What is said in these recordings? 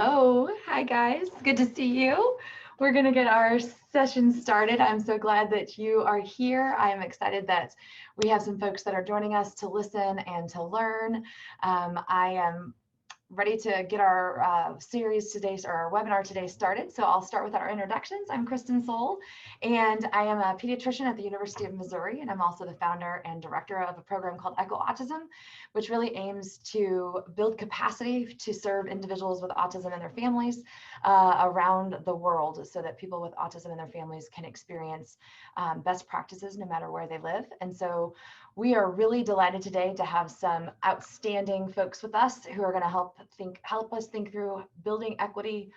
Hello. Hi, guys. Good to see you. We're going to get our session started. I'm so glad that you are here. I am excited that we have some folks that are joining us to listen and to learn. I am ready to get our series today, or our webinar today started. So I'll start with our introductions. I'm Kristen Soul, and I am a pediatrician at the University of Missouri, and I'm also the founder and director of a program called Autism, which really aims to build capacity to serve individuals with autism and their families around the world so that people with autism and their families can experience best practices no matter where they live. And so we are really delighted today to have some outstanding folks with us who are going to help us think through building equity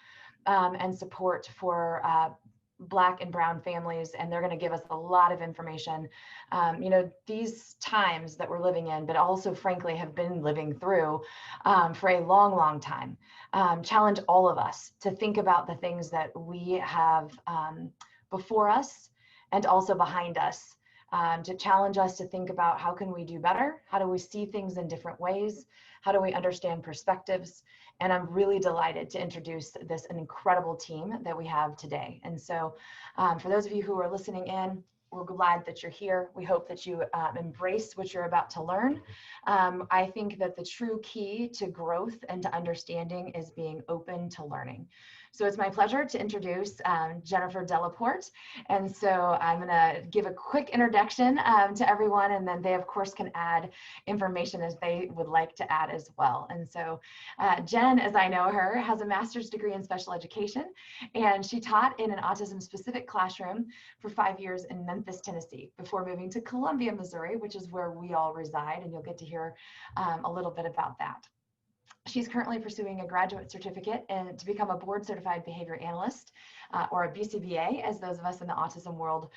and support for Black and Brown families, and they're going to give us a lot of information. These times that we're living in, but also frankly have been living through for a long, long time, challenge all of us to think about the things that we have before us and also behind us. To challenge us to think about how can we do better? How do we see things in different ways? How do we understand perspectives? And I'm really delighted to introduce an incredible team that we have today. And so for those of you who are listening in, we're glad that you're here. We hope that you embrace what you're about to learn. I think that the true key to growth and to understanding is being open to learning. So it's my pleasure to introduce Jennifer Delaporte. And so I'm going to give a quick introduction to everyone, and then they, of course, can add information as they would like to add as well. And so Jen, as I know her, has a master's degree in special education, and she taught in an autism-specific classroom for 5 years in Memphis, Tennessee, before moving to Columbia, Missouri, which is where we all reside, and you'll get to hear a little bit about that. She's currently pursuing a graduate certificate and to become a board certified behavior analyst, or a BCBA, as those of us in the autism world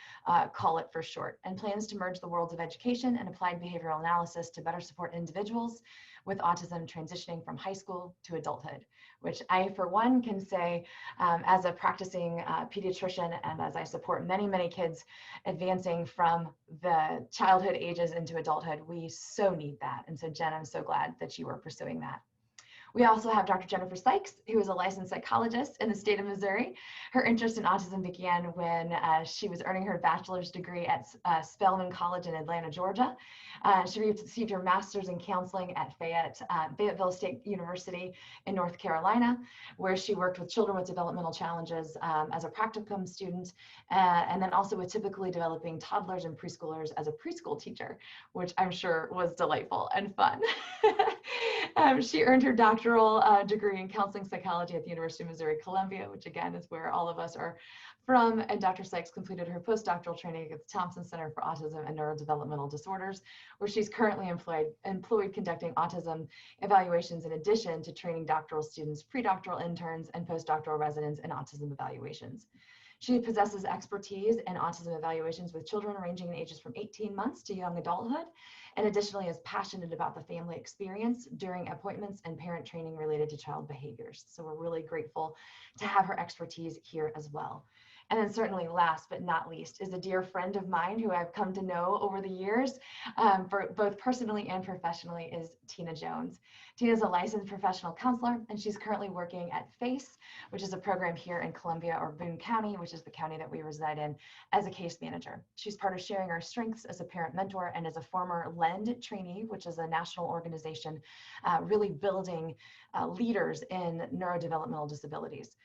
call it for short, and plans to merge the worlds of education and applied behavioral analysis to better support individuals with autism transitioning from high school to adulthood, which I, for one, can say as a practicing pediatrician and as I support many, many kids advancing from the childhood ages into adulthood, we so need that. And so Jen, I'm so glad that you are pursuing that. We also have Dr. Jennifer Sykes, who is a licensed psychologist in the state of Missouri. Her interest in autism began when she was earning her bachelor's degree at Spelman College in Atlanta, Georgia. She received her master's in counseling at Fayetteville State University in North Carolina, where she worked with children with developmental challenges as a practicum student, and then also with typically developing toddlers and preschoolers as a preschool teacher, which I'm sure was delightful and fun. She earned her doctoral degree in counseling psychology at the University of Missouri Columbia, which again is where all of us are from. And Dr. Sykes completed her postdoctoral training at the Thompson Center for Autism and Neurodevelopmental Disorders, where she's currently employed conducting autism evaluations in addition to training doctoral students, predoctoral interns, and postdoctoral residents in autism evaluations. She possesses expertise in autism evaluations with children ranging in ages from 18 months to young adulthood, and additionally is passionate about the family experience during appointments and parent training related to child behaviors. So we're really grateful to have her expertise here as well. And then certainly last but not least is a dear friend of mine who I've come to know over the years, for both personally and professionally, is Tina Jones. Tina is a licensed professional counselor, and she's currently working at FACE, which is a program here in Columbia or Boone County, which is the county that we reside in, as a case manager. She's part of Sharing Our Strengths as a parent mentor and as a former LEND trainee, which is a national organization really building leaders in neurodevelopmental disabilities.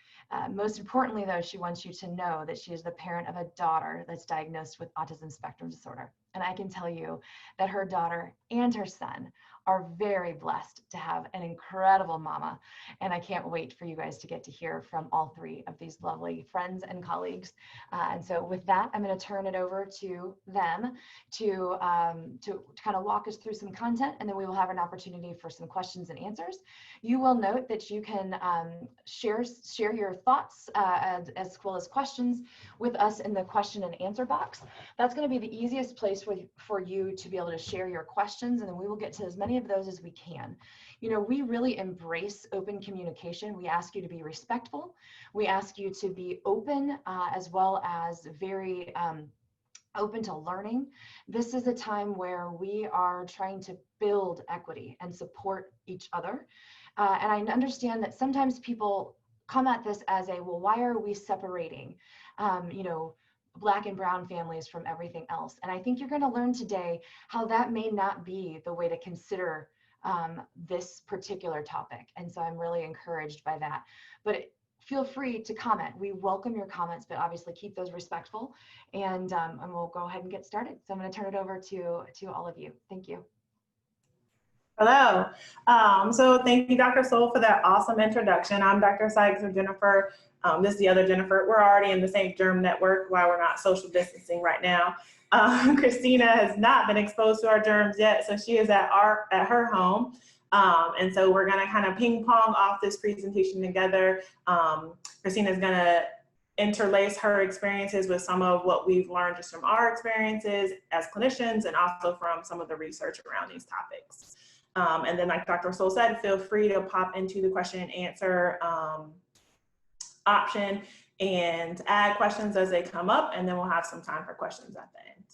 Most importantly, though, she wants you to know that she is the parent of a daughter that's diagnosed with autism spectrum disorder. And I can tell you that her daughter and her son are very blessed to have an incredible mama. And I can't wait for you guys to get to hear from all three of these lovely friends and colleagues. And so with that, I'm going to turn it over to them to kind of walk us through some content, and then we will have an opportunity for some questions and answers. You will note that you can share your thoughts as well as questions with us in the question and answer box. That's going to be the easiest place for you to be able to share your questions, and then we will get to as many of those as we can. You know, we really embrace open communication. We ask you to be respectful. We ask you to be open as well as very open to learning. This is a time where we are trying to build equity and support each other. And I understand that sometimes people come at this as a, well, why are we separating, Black and brown families from everything else? And I think you're going to learn today how that may not be the way to consider this particular topic. And so I'm really encouraged by that. But feel free to comment. We welcome your comments, but obviously keep those respectful. And we'll go ahead and get started. So I'm going to turn it over to all of you. Thank you. Hello. So thank you, Dr. Soul, for that awesome introduction. I'm Dr. Sykes, or Jennifer. This is the other Jennifer. We're already in the same germ network while we're not social distancing right now. Christina has not been exposed to our germs yet, so she is at her home. And so we're gonna kind of ping pong off this presentation together. Christina's gonna interlace her experiences with some of what we've learned just from our experiences as clinicians and also from some of the research around these topics. And then, like Dr. Soul said, feel free to pop into the question and answer option and add questions as they come up, and then we'll have some time for questions at the end.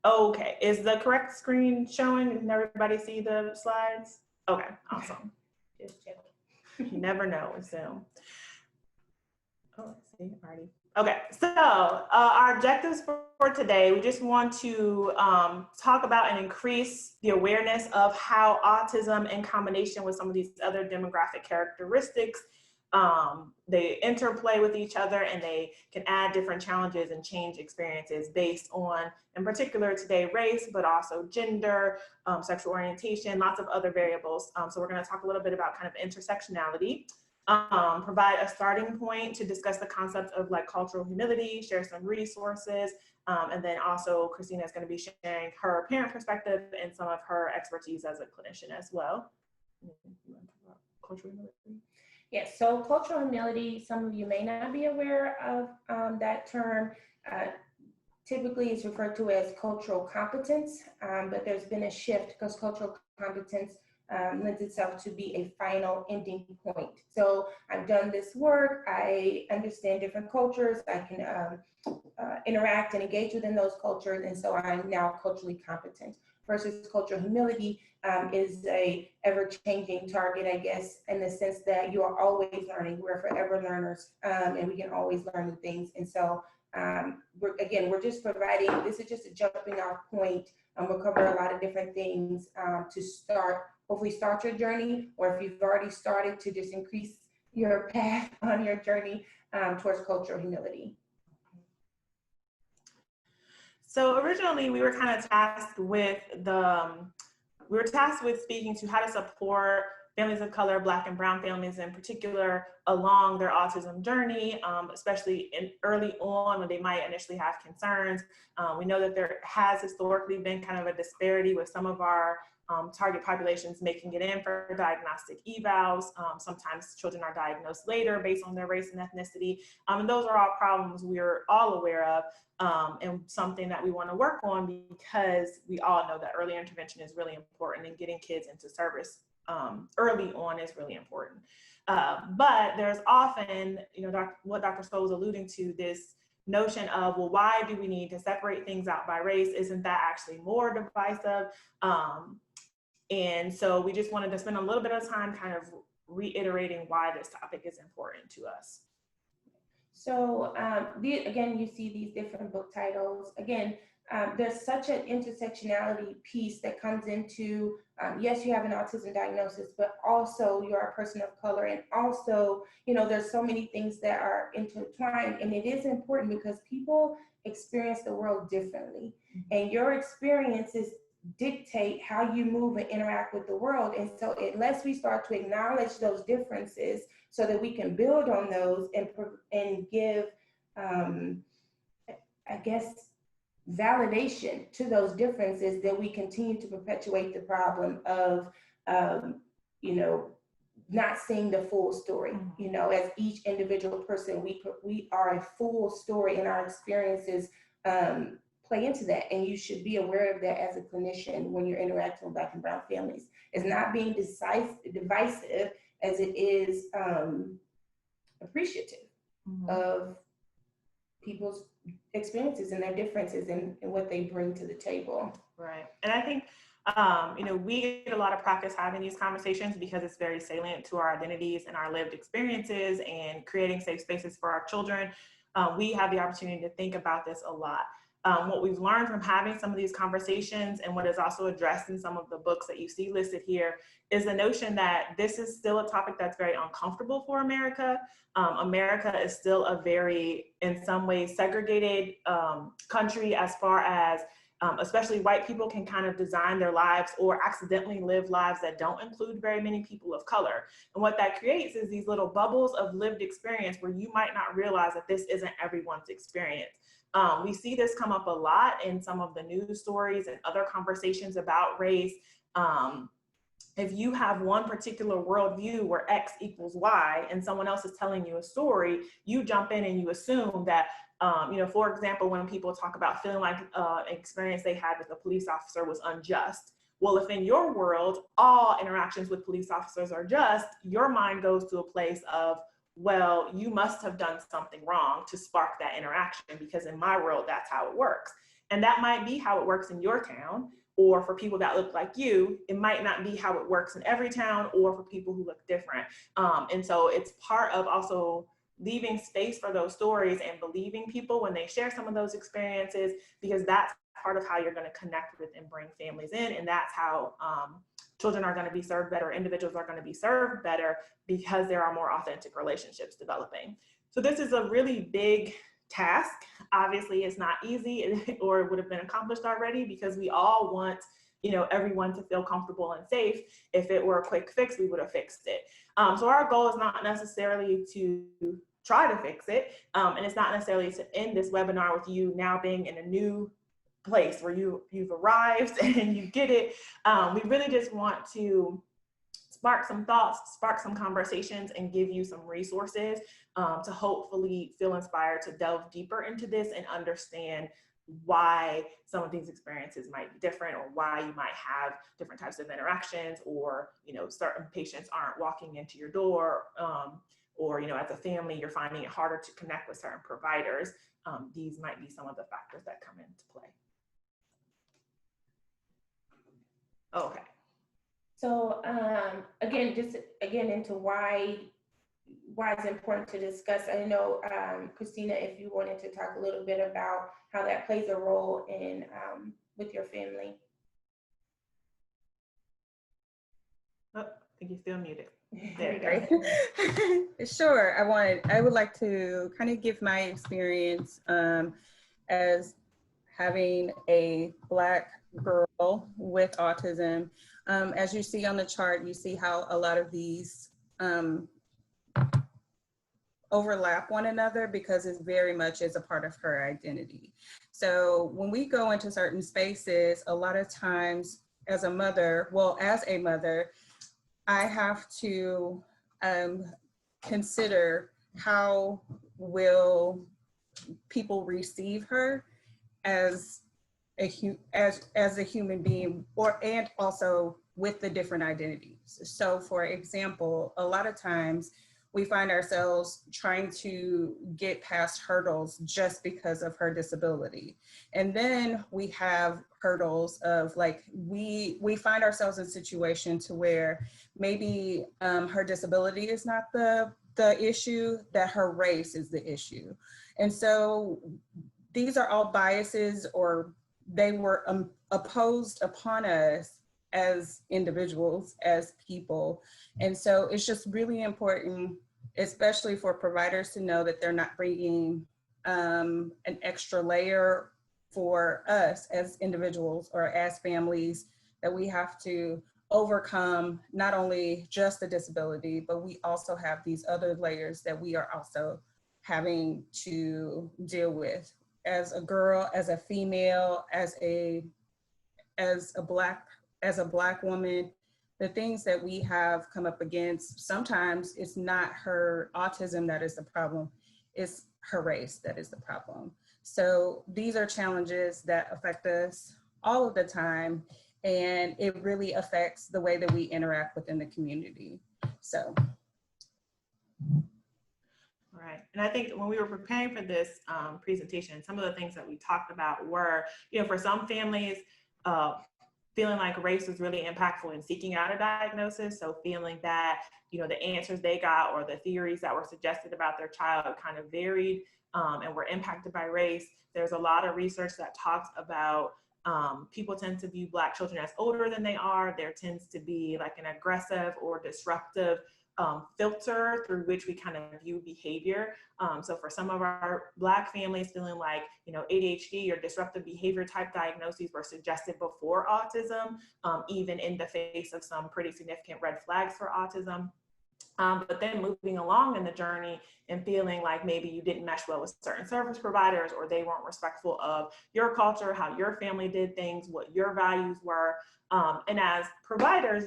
Okay, is the correct screen showing? Can everybody see the slides? Okay, awesome. Just checking. You never know with Zoom. Oh, let's see, already. Okay, so our objectives for today, we just want to talk about and increase the awareness of how autism in combination with some of these other demographic characteristics, they interplay with each other, and they can add different challenges and change experiences based on, in particular today, race, but also gender, sexual orientation, lots of other variables. So we're gonna talk a little bit about kind of intersectionality. Provide a starting point to discuss the concept of like cultural humility, share some resources, and then also Christina is going to be sharing her parent perspective and some of her expertise as a clinician as well. Cultural humility. Yes, so cultural humility, some of you may not be aware of that term. Typically it's referred to as cultural competence, but there's been a shift because cultural competence lends itself to be a final ending point. So I've done this work, I understand different cultures, I can interact and engage within those cultures, and so I'm now culturally competent. Versus cultural humility is a ever-changing target, I guess, in the sense that you are always learning. We're forever learners, and we can always learn new things. And so we're just providing, this is just a jumping off point. We'll cover a lot of different things to hopefully start your journey, or if you've already started, to just increase your path on your journey towards cultural humility. So originally we were kind of tasked with speaking to how to support families of color, Black and brown families in particular, along their autism journey, especially early on when they might initially have concerns. We know that there has historically been kind of a disparity with some of our target populations making it in for diagnostic evals. Sometimes children are diagnosed later based on their race and ethnicity. And those are all problems we're all aware of, and something that we want to work on, because we all know that early intervention is really important, and getting kids into service early on is really important. But there's often, what Dr. Stowe was alluding to, this notion of, well, why do we need to separate things out by race? Isn't that actually more divisive? And so we just wanted to spend a little bit of time kind of reiterating why this topic is important to us. So again, you see these different book titles. Again, there's such an intersectionality piece that comes into, yes, you have an autism diagnosis, but also you're a person of color, and also, there's so many things that are intertwined, and it is important because people experience the world differently, and your experiences dictate how you move and interact with the world. And so unless we start to acknowledge those differences so that we can build on those and give, I guess, validation to those differences, then we continue to perpetuate the problem of, not seeing the full story. As each individual person, we are a full story, and our experiences play into that, and you should be aware of that as a clinician when you're interacting with Black and brown families. It's not being divisive as it is appreciative of people's experiences and their differences and what they bring to the table. Right. And I think, we get a lot of practice having these conversations because it's very salient to our identities and our lived experiences and creating safe spaces for our children. We have the opportunity to think about this a lot. What we've learned from having some of these conversations and what is also addressed in some of the books that you see listed here is the notion that this is still a topic that's very uncomfortable for America. America is still a very, in some ways, segregated country as far as especially white people can kind of design their lives or accidentally live lives that don't include very many people of color. And what that creates is these little bubbles of lived experience where you might not realize that this isn't everyone's experience. We see this come up a lot in some of the news stories and other conversations about race. If you have one particular worldview where X equals Y and someone else is telling you a story, you jump in and you assume that, for example, when people talk about feeling like an experience they had with a police officer was unjust. Well, if in your world, all interactions with police officers are just, your mind goes to a place of, well, you must have done something wrong to spark that interaction, because in my world, that's how it works. And that might be how it works in your town, or for people that look like you. It might not be how it works in every town, or for people who look different. And so it's part of also leaving space for those stories and believing people when they share some of those experiences, because that's part of how you're going to connect with and bring families in. And that's how children are going to be served better, individuals are going to be served better, because there are more authentic relationships developing. So this is a really big task. Obviously, it's not easy, or it would have been accomplished already, because we all want, everyone to feel comfortable and safe. If it were a quick fix, we would have fixed it. So our goal is not necessarily to try to fix it, and it's not necessarily to end this webinar with you now being in a new place where you've arrived and you get it. We really just want to spark some thoughts, spark some conversations, and give you some resources to hopefully feel inspired to delve deeper into this and understand why some of these experiences might be different, or why you might have different types of interactions, or certain patients aren't walking into your door, or as a family you're finding it harder to connect with certain providers. These might be some of the factors that come into play. Okay. So again, into why it's important to discuss. I know, Christina, if you wanted to talk a little bit about how that plays a role in with your family. Oh, I think you're still muted. There you go. Sure. I would like to kind of give my experience as having a Black girl with autism. As you see on the chart, you see how a lot of these overlap one another, because it very much is a part of her identity. So when we go into certain spaces, a lot of times as a mother, I have to consider how will people receive her as a human being, and also with the different identities. So for example, a lot of times we find ourselves trying to get past hurdles just because of her disability. And then we have hurdles of like, we find ourselves in a situation to where maybe her disability is not the issue, that her race is the issue. And so these are all biases, or they were opposed upon us as individuals, as people. And so it's just really important, especially for providers, to know that they're not bringing an extra layer for us as individuals or as families, that we have to overcome not only just the disability, but we also have these other layers that we are also having to deal with as a girl, as a female, as a Black woman. The things that we have come up against, sometimes it's not her autism that is the problem, it's her race that is the problem. So these are challenges that affect us all of the time, and it really affects the way that we interact within the community. So. All Right. And I think when we were preparing for this presentation, some of the things that we talked about were, for some families, feeling like race was really impactful in seeking out a diagnosis. So feeling that, the answers they got or the theories that were suggested about their child kind of varied and were impacted by race. There's a lot of research that talks about people tend to view Black children as older than they are. There tends to be like an aggressive or disruptive filter through which we kind of view behavior. So for some of our Black families feeling like, ADHD or disruptive behavior type diagnoses were suggested before autism, even in the face of some pretty significant red flags for autism. But then moving along in the journey and feeling like maybe you didn't mesh well with certain service providers, or they weren't respectful of your culture, how your family did things, what your values were. And as providers,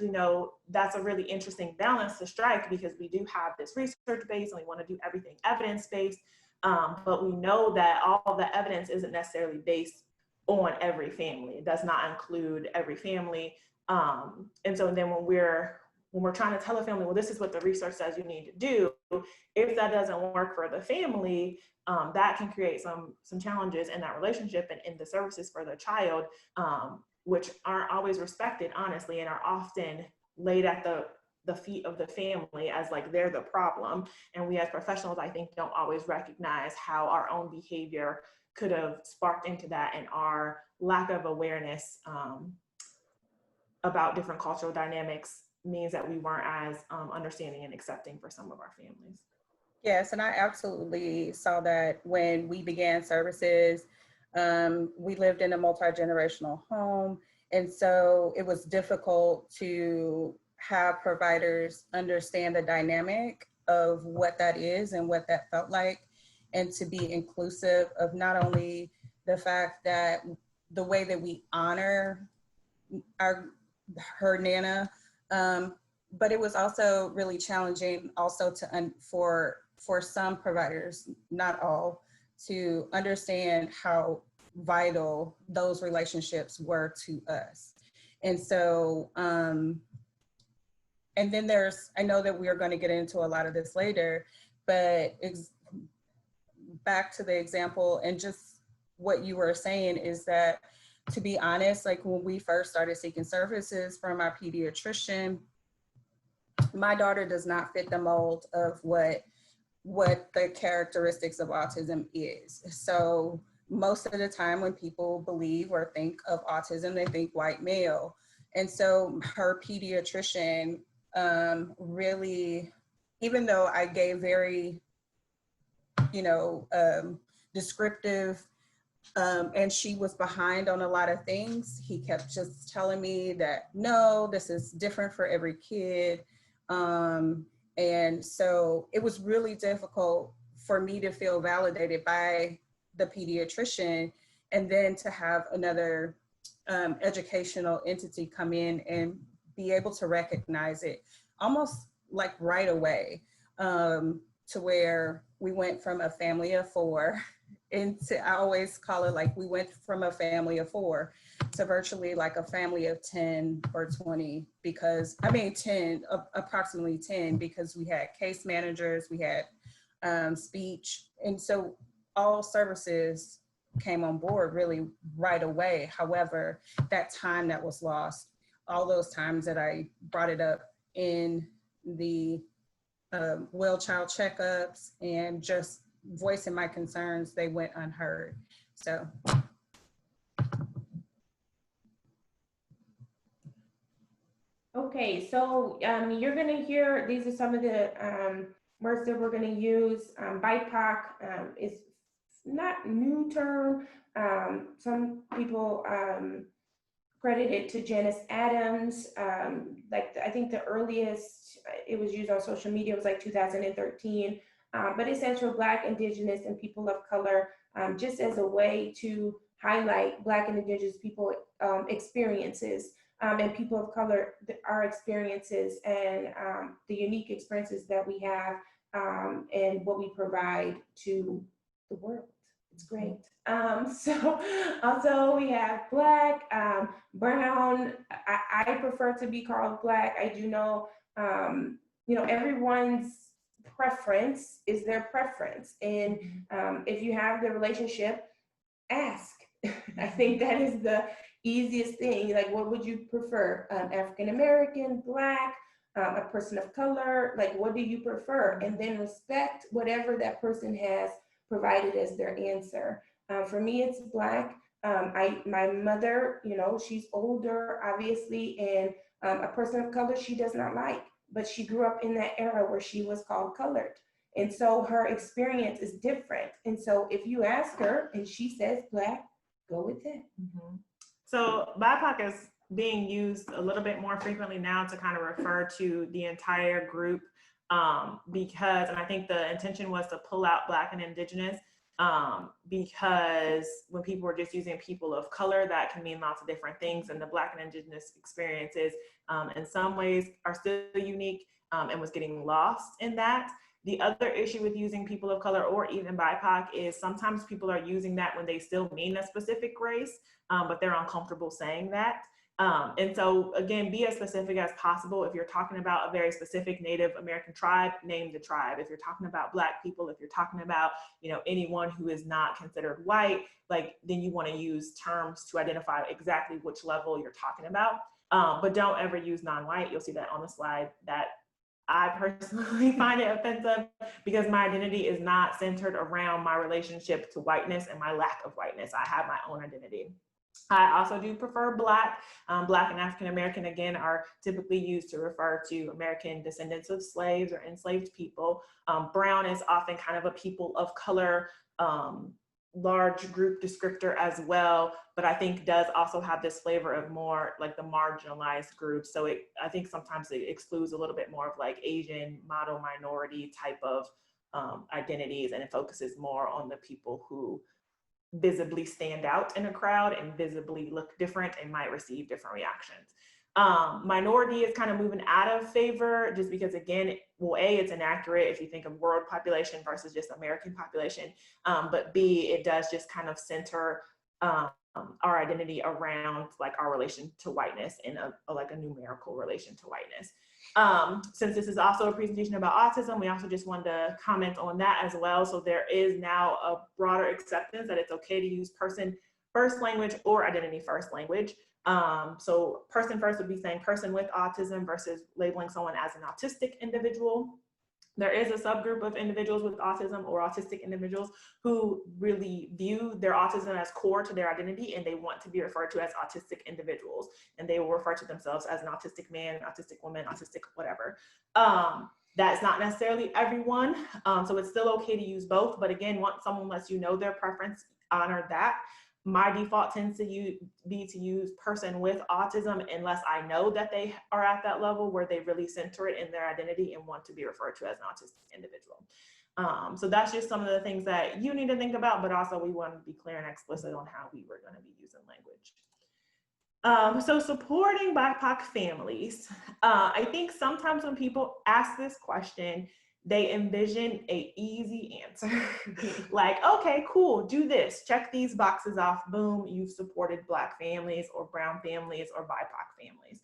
that's a really interesting balance to strike, because we do have this research base and we want to do everything evidence-based. But we know that all the evidence isn't necessarily based on every family. It does not include every family. And so then when we're trying to tell a family, well, this is what the research says you need to do, if that doesn't work for the family, that can create some challenges in that relationship and in the services for the child, which aren't always respected, honestly, and are often laid at the feet of the family as like they're the problem. And we as professionals, I think, don't always recognize how our own behavior could have sparked into that, and our lack of awareness about different cultural dynamics means that we weren't as understanding and accepting for some of our families. Yes, and I absolutely saw that when we began services. We lived in a multi-generational home, and so it was difficult to have providers understand the dynamic of what that is and what that felt like, and to be inclusive of not only the fact that the way that we honor her Nana, but it was also really challenging also for some providers, not all, to understand how vital those relationships were to us. And so, and then I know that we are going to get into a lot of this later, but back to the example and just what you were saying is that, to be honest, like when we first started seeking services from our pediatrician, my daughter does not fit the mold of what the characteristics of autism is. So most of the time when people believe or think of autism, they think white male. And so her pediatrician really, even though I gave very, descriptive, and she was behind on a lot of things, he kept just telling me that, no, this is different for every kid. And so it was really difficult for me to feel validated by the pediatrician, and then to have another educational entity come in and be able to recognize it almost like right away, to where we went from a family of 4 into, I always call it like we went from a family of 4 to virtually like a family of 10 or 20, because approximately 10, because we had case managers, we had speech. And so all services came on board really right away. However, that time that was lost, all those times that I brought it up in the well child checkups and just voicing my concerns, they went unheard. So. Okay, so you're gonna hear, these are some of the words that we're gonna use. BIPOC is not new term. Some people credit it to Janice Adams. I think the earliest it was used on social media was like 2013, but it stands for Black, Indigenous, and People of Color, just as a way to highlight Black and Indigenous people experiences. And people of color, our experiences and the unique experiences that we have and what we provide to the world. It's great. So also we have Black, Brown. I prefer to be called Black. I do know, everyone's preference is their preference. And if you have the relationship, ask. I think that is the easiest thing. Like, what would you prefer? African American, Black, a person of color? Like, what do you prefer? And then respect whatever that person has provided as their answer. For me, it's Black. My mother, you know, she's older, obviously, and a person of color she does not like, but she grew up in that era where she was called colored. And so her experience is different. And so if you ask her and she says Black, go with it. So BIPOC is being used a little bit more frequently now to kind of refer to the entire group because, and I think the intention was to pull out Black and Indigenous because when people were just using people of color, that can mean lots of different things. And the Black and Indigenous experiences in some ways are still unique and was getting lost in that. The other issue with using people of color or even BIPOC is sometimes people are using that when they still mean a specific race, but they're uncomfortable saying that. And so again, be as specific as possible. If you're talking about a very specific Native American tribe, name the tribe. If you're talking about Black people, if you're talking about, you know, anyone who is not considered white, like then you want to use terms to identify exactly which level you're talking about. But don't ever use non-white. You'll see that on the slide. That I personally find it offensive because my identity is not centered around my relationship to whiteness and my lack of whiteness. I have my own identity. I also do prefer Black. Black and African American, again, are typically used to refer to American descendants of slaves or enslaved people. Brown is often kind of a people of color, large group descriptor as well, but I think does also have this flavor of more like the marginalized groups. So I think sometimes it excludes a little bit more of like Asian, model minority type of identities, and it focuses more on the people who visibly stand out in a crowd and visibly look different and might receive different reactions. Minority is kind of moving out of favor just because, again, well, A, it's inaccurate if you think of world population versus just American population, but B, it does just kind of center our identity around like our relation to whiteness in like a numerical relation to whiteness. Since this is also a presentation about autism, we also just wanted to comment on that as well. So there is now a broader acceptance that it's okay to use person first language or identity first language. So person first would be saying person with autism versus labeling someone as an autistic individual. There is a subgroup of individuals with autism or autistic individuals who really view their autism as core to their identity, and they want to be referred to as autistic individuals, and they will refer to themselves as an autistic man, autistic woman, autistic whatever. That's not necessarily everyone, so it's still okay to use both, but again, once someone lets you know their preference, honor that. My default tends to be to use person with autism unless I know that they are at that level where they really center it in their identity and want to be referred to as an autistic individual. So that's just some of the things that you need to think about, but also we want to be clear and explicit on how we were going to be using language. So supporting BIPOC families, I think sometimes when people ask this question, they envision an easy answer. Like, okay, cool, do this, check these boxes off, boom, you've supported Black families or brown families or BIPOC families.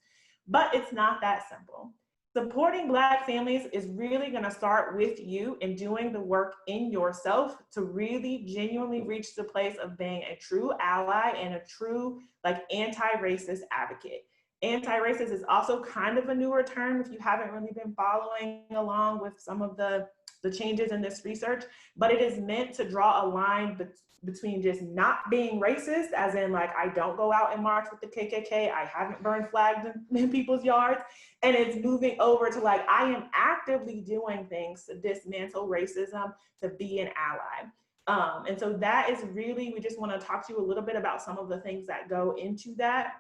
But it's not that simple. Supporting Black families is really gonna start with you and doing the work in yourself to really genuinely reach the place of being a true ally and a true like anti-racist advocate. Anti-racist is also kind of a newer term if you haven't really been following along with some of the changes in this research, but it is meant to draw a line between just not being racist, as in like I don't go out and march with the KKK, I haven't burned flags in people's yards, and it's moving over to like I am actively doing things to dismantle racism, to be an ally. And so that is really, we just want to talk to you a little bit about some of the things that go into that,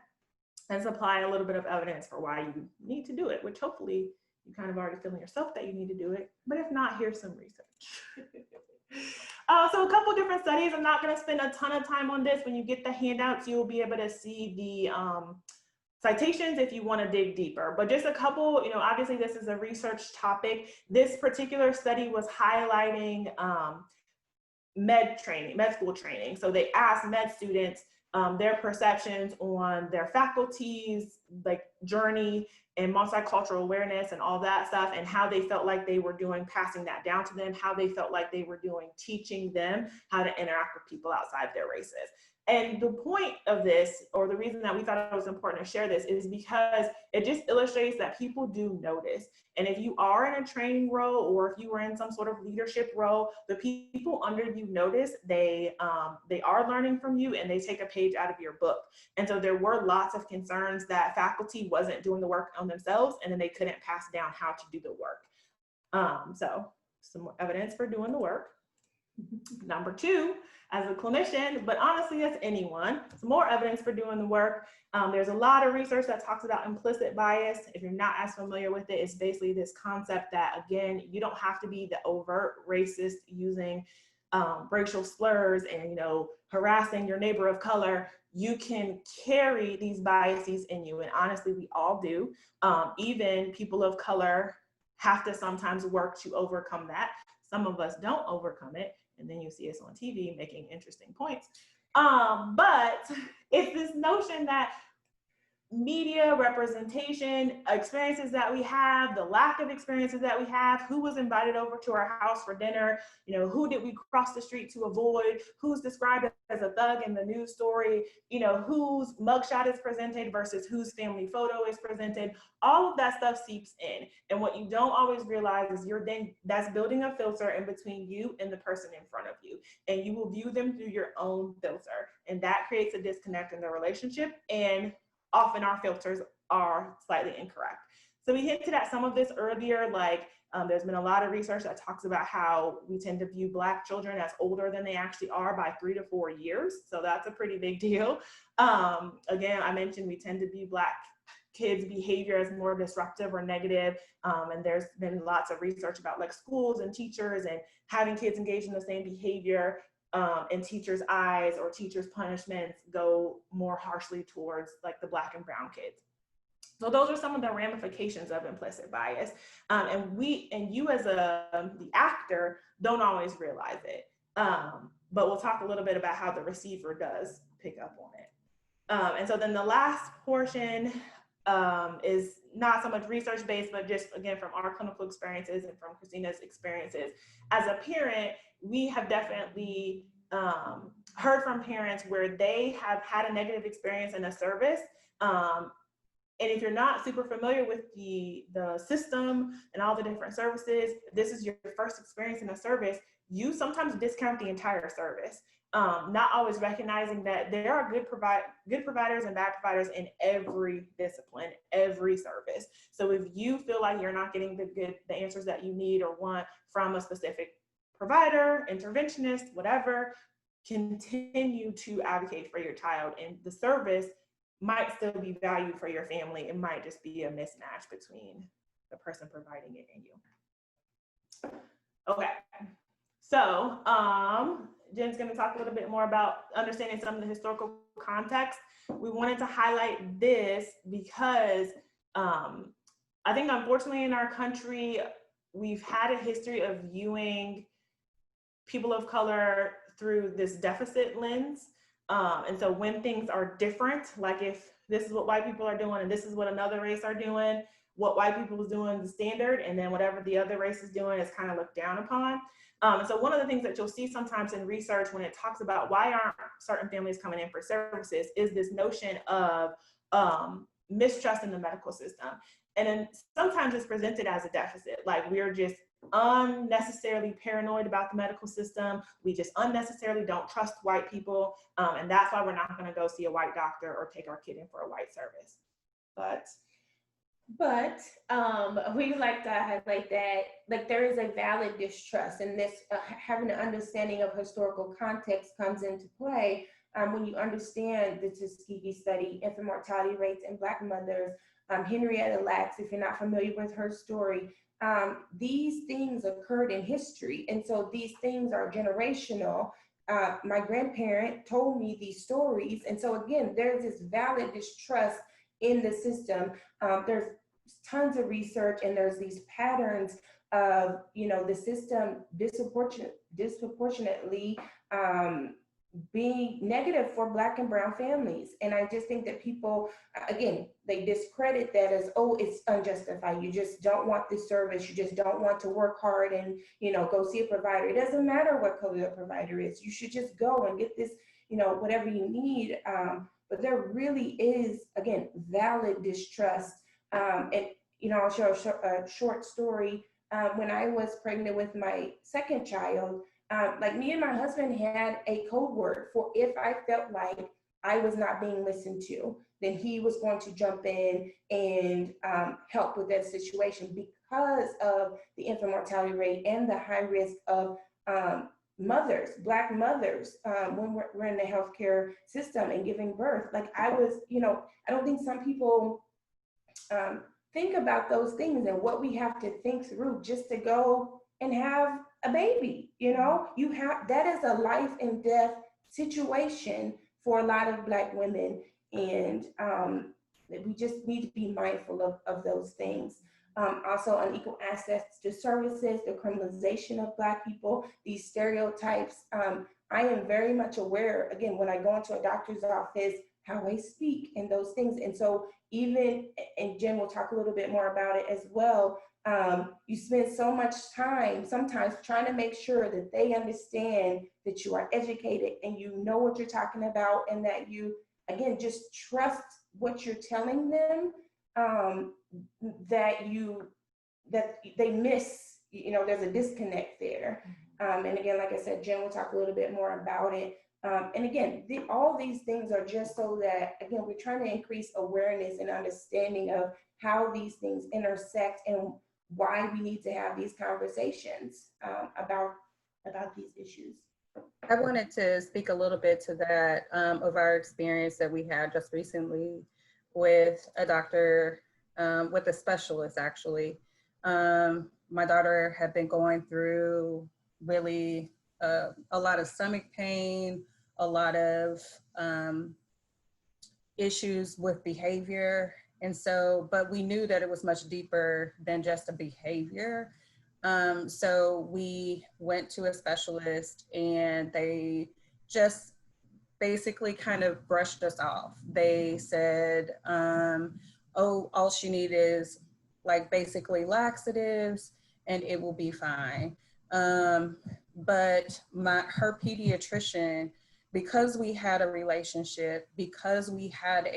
and supply a little bit of evidence for why you need to do it, which hopefully you kind of already feel in yourself that you need to do it, but if not, here's some research. So a couple different studies. I'm not going to spend a ton of time on this. When you get the handouts, you'll be able to see the citations if you want to dig deeper, but just a couple, you know, obviously this is a research topic. This particular study was highlighting med school training. So they asked med students their perceptions on their faculty's like journey and multicultural awareness and all that stuff, and how they felt like they were doing, passing that down to them, how they felt like they were doing, teaching them how to interact with people outside their races. And the point of this, or the reason that we thought it was important to share this, is because it just illustrates that people do notice. And if you are in a training role, or if you are in some sort of leadership role, the people under you notice, they are learning from you, and they take a page out of your book. And so there were lots of concerns that faculty wasn't doing the work on themselves, and then they couldn't pass down how to do the work. So some more evidence for doing the work. Number two, as a clinician, but honestly as anyone, some more evidence for doing the work. There's a lot of research that talks about implicit bias. If you're not as familiar with it, it's basically this concept that, again, you don't have to be the overt racist using racial slurs and, you know, harassing your neighbor of color. You can carry these biases in you, and honestly, we all do. Even people of color have to sometimes work to overcome that. Some of us don't overcome it, and then you see us on TV making interesting points. But it's this notion that media representation, experiences that we have, the lack of experiences that we have, who was invited over to our house for dinner, you know, who did we cross the street to avoid, who's described as a thug in the news story, you know, whose mugshot is presented versus whose family photo is presented. All of that stuff seeps in. And what you don't always realize is that's building a filter in between you and the person in front of you. And you will view them through your own filter. And that creates a disconnect in the relationship. And often our filters are slightly incorrect. So we hinted at some of this earlier, like there's been a lot of research that talks about how we tend to view Black children as older than they actually are by 3 to 4 years. So that's a pretty big deal. Again, I mentioned we tend to view Black kids' behavior as more disruptive or negative. And there's been lots of research about like schools and teachers and having kids engage in the same behavior. And teachers' eyes or teachers' punishments go more harshly towards like the Black and brown kids. So those are some of the ramifications of implicit bias. And you as the actor don't always realize it. But we'll talk a little bit about how the receiver does pick up on it. And so then the last portion is not so much research-based, but just again from our clinical experiences and from Christina's experiences. As a parent, we have definitely heard from parents where they have had a negative experience in a service. And if you're not super familiar with the system and all the different services, this is your first experience in a service, you sometimes discount the entire service. Not always recognizing that there are good providers and bad providers in every discipline, every service. So if you feel like you're not getting the answers that you need or want from a specific provider, interventionist, whatever, continue to advocate for your child, and the service might still be valued for your family. It might just be a mismatch between the person providing it and you. Okay, so Jen's going to talk a little bit more about understanding some of the historical context. We wanted to highlight this because I think unfortunately in our country, we've had a history of viewing people of color through this deficit lens. And so when things are different, like if this is what white people are doing and this is what another race are doing, what white people is doing is the standard, and then whatever the other race is doing is kind of looked down upon. So one of the things that you'll see sometimes in research when it talks about why aren't certain families coming in for services is this notion of mistrust in the medical system. And then sometimes it's presented as a deficit, like we're just unnecessarily paranoid about the medical system. We just unnecessarily don't trust white people. And that's why we're not going to go see a white doctor or take our kid in for a white service. But we like to highlight that like there is a valid distrust, and this having an understanding of historical context comes into play when you understand the Tuskegee study, infant mortality rates in Black mothers, Henrietta Lacks, if you're not familiar with her story. These things occurred in history, and so these things are generational. My grandparent told me these stories, and so again, there's this valid distrust in the system. There's tons of research, and there's these patterns of, you know, the system disproportionately being negative for Black and brown families. And I just think that people, again, they discredit that as, oh, it's unjustified. You just don't want this service. You just don't want to work hard and, go see a provider. It doesn't matter what color the provider is. You should just go and get this, whatever you need. But there really is, again, valid distrust. And, I'll share a short story. When I was pregnant with my second child, like me and my husband had a code word for if I felt like I was not being listened to, then he was going to jump in and help with that situation because of the infant mortality rate and the high risk of mothers, Black mothers, when we're in the healthcare system and giving birth. Like I was, I don't think some people think about those things and what we have to think through just to go and have a baby. That is a life and death situation for a lot of Black women. And we just need to be mindful of those things. Also unequal access to services, the criminalization of Black people, these stereotypes. I am very much aware, again, when I go into a doctor's office, how I speak and those things. And so even, and Jen will talk a little bit more about it as well, you spend so much time sometimes trying to make sure that they understand that you are educated and you know what you're talking about, and that you, again, just trust what you're telling them, that they miss, there's a disconnect there. And again, like I said, Jen will talk a little bit more about it. And again, all these things are just so that, again, we're trying to increase awareness and understanding of how these things intersect and why we need to have these conversations about these issues. I wanted to speak a little bit to that of our experience that we had just recently with a doctor, with a specialist actually. My daughter had been going through really a lot of stomach pain, a lot of issues with behavior. And so, but we knew that it was much deeper than just a behavior. So we went to a specialist and they just basically kind of brushed us off. They said, oh, all she needs is like basically laxatives and it will be fine. But her pediatrician, because we had a relationship, because we had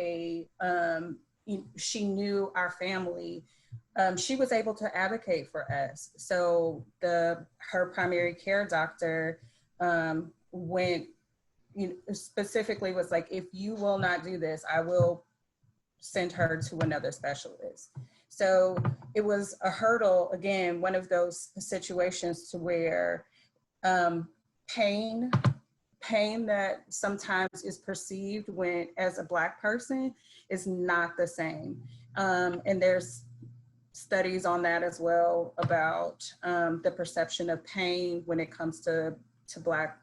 she knew our family, she was able to advocate for us. So her primary care doctor went, specifically was like, if you will not do this, I will send her to another specialist. So it was a hurdle, again, one of those situations to where pain that sometimes is perceived when as a Black person is not the same. And there's studies on that as well about the perception of pain when it comes to Black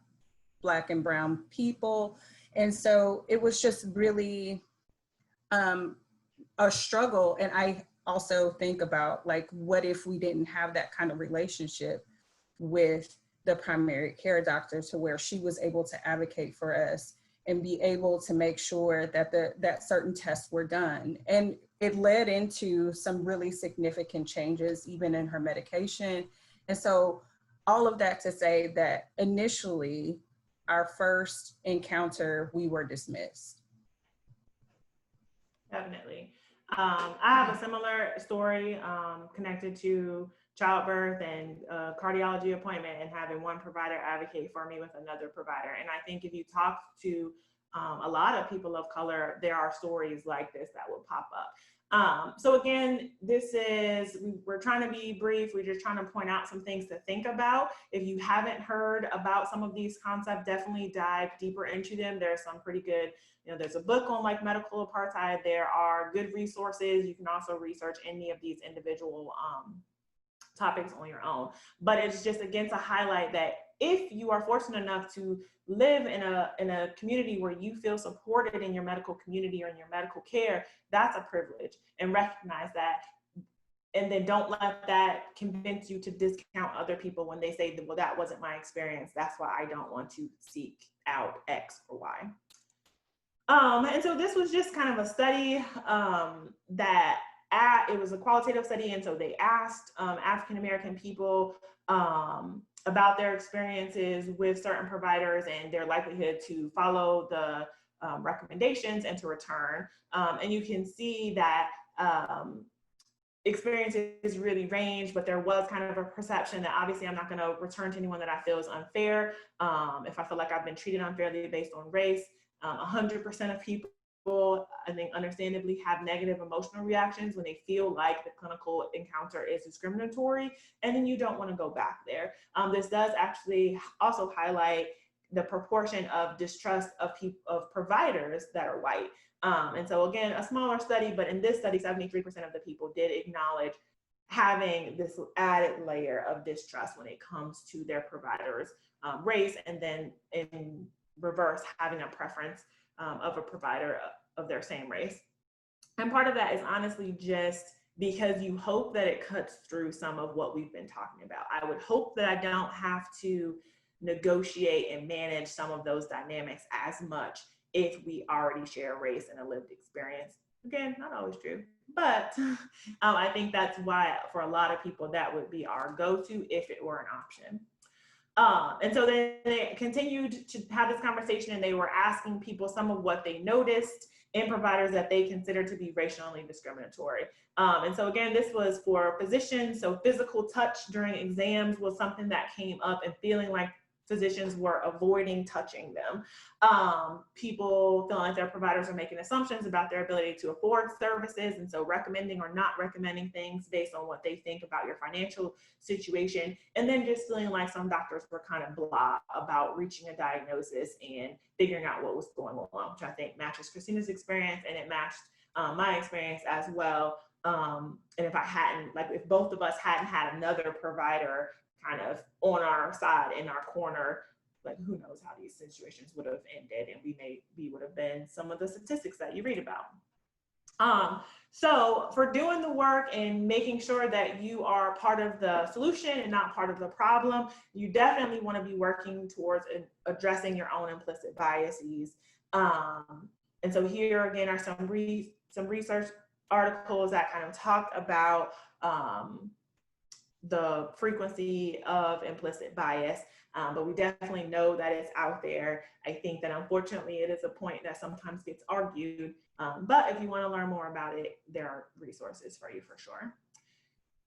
and brown people. And so it was just really a struggle. And I also think about like, what if we didn't have that kind of relationship with the primary care doctor to where she was able to advocate for us and be able to make sure that that certain tests were done. And it led into some really significant changes, even in her medication. And so all of that to say that initially, our first encounter, we were dismissed. Definitely. I have a similar story connected to childbirth and a cardiology appointment and having one provider advocate for me with another provider. And I think if you talk to a lot of people of color, there are stories like this that will pop up. So again, we're trying to be brief. We're just trying to point out some things to think about. If you haven't heard about some of these concepts, definitely dive deeper into them. There's some pretty good, there's a book on like medical apartheid. There are good resources. You can also research any of these individual topics on your own. But it's just, again, to highlight that if you are fortunate enough to live in a community where you feel supported in your medical community or in your medical care, that's a privilege, and recognize that. And then don't let that convince you to discount other people when they say, well, that wasn't my experience, that's why I don't want to seek out X or Y. And so this was just kind of a study it was a qualitative study, and so they asked African-American people about their experiences with certain providers and their likelihood to follow the recommendations and to return. And you can see that experiences really range, but there was kind of a perception that obviously I'm not going to return to anyone that I feel is unfair. If I feel like I've been treated unfairly based on race, 100% of people, I think, understandably have negative emotional reactions when they feel like the clinical encounter is discriminatory, and then you don't want to go back there. This does actually also highlight the proportion of distrust of providers that are white. And so again, a smaller study, but in this study, 73% of the people did acknowledge having this added layer of distrust when it comes to their provider's race, and then in reverse, having a preference of a provider of their same race. And part of that is honestly just because you hope that it cuts through some of what we've been talking about. I would hope that I don't have to negotiate and manage some of those dynamics as much if we already share race and a lived experience. Again, not always true, but I think that's why for a lot of people that would be our go-to if it were an option. And so then they continued to have this conversation, and they were asking people some of what they noticed in providers that they considered to be racially discriminatory. And so again, this was for physicians. So physical touch during exams was something that came up, and feeling like physicians were avoiding touching them. People feeling like their providers are making assumptions about their ability to afford services, and so recommending or not recommending things based on what they think about your financial situation. And then just feeling like some doctors were kind of blah about reaching a diagnosis and figuring out what was going on, which I think matches Christina's experience, and it matched my experience as well. And if both of us hadn't had another provider kind of on our side, in our corner, like who knows how these situations would have ended, and we would have been some of the statistics that you read about. So for doing the work and making sure that you are part of the solution and not part of the problem, you definitely want to be working towards addressing your own implicit biases. And so here again are some research articles that kind of talk about the frequency of implicit bias, but we definitely know that it's out there. I think that unfortunately it is a point that sometimes gets argued, but if you want to learn more about it, there are resources for you for sure.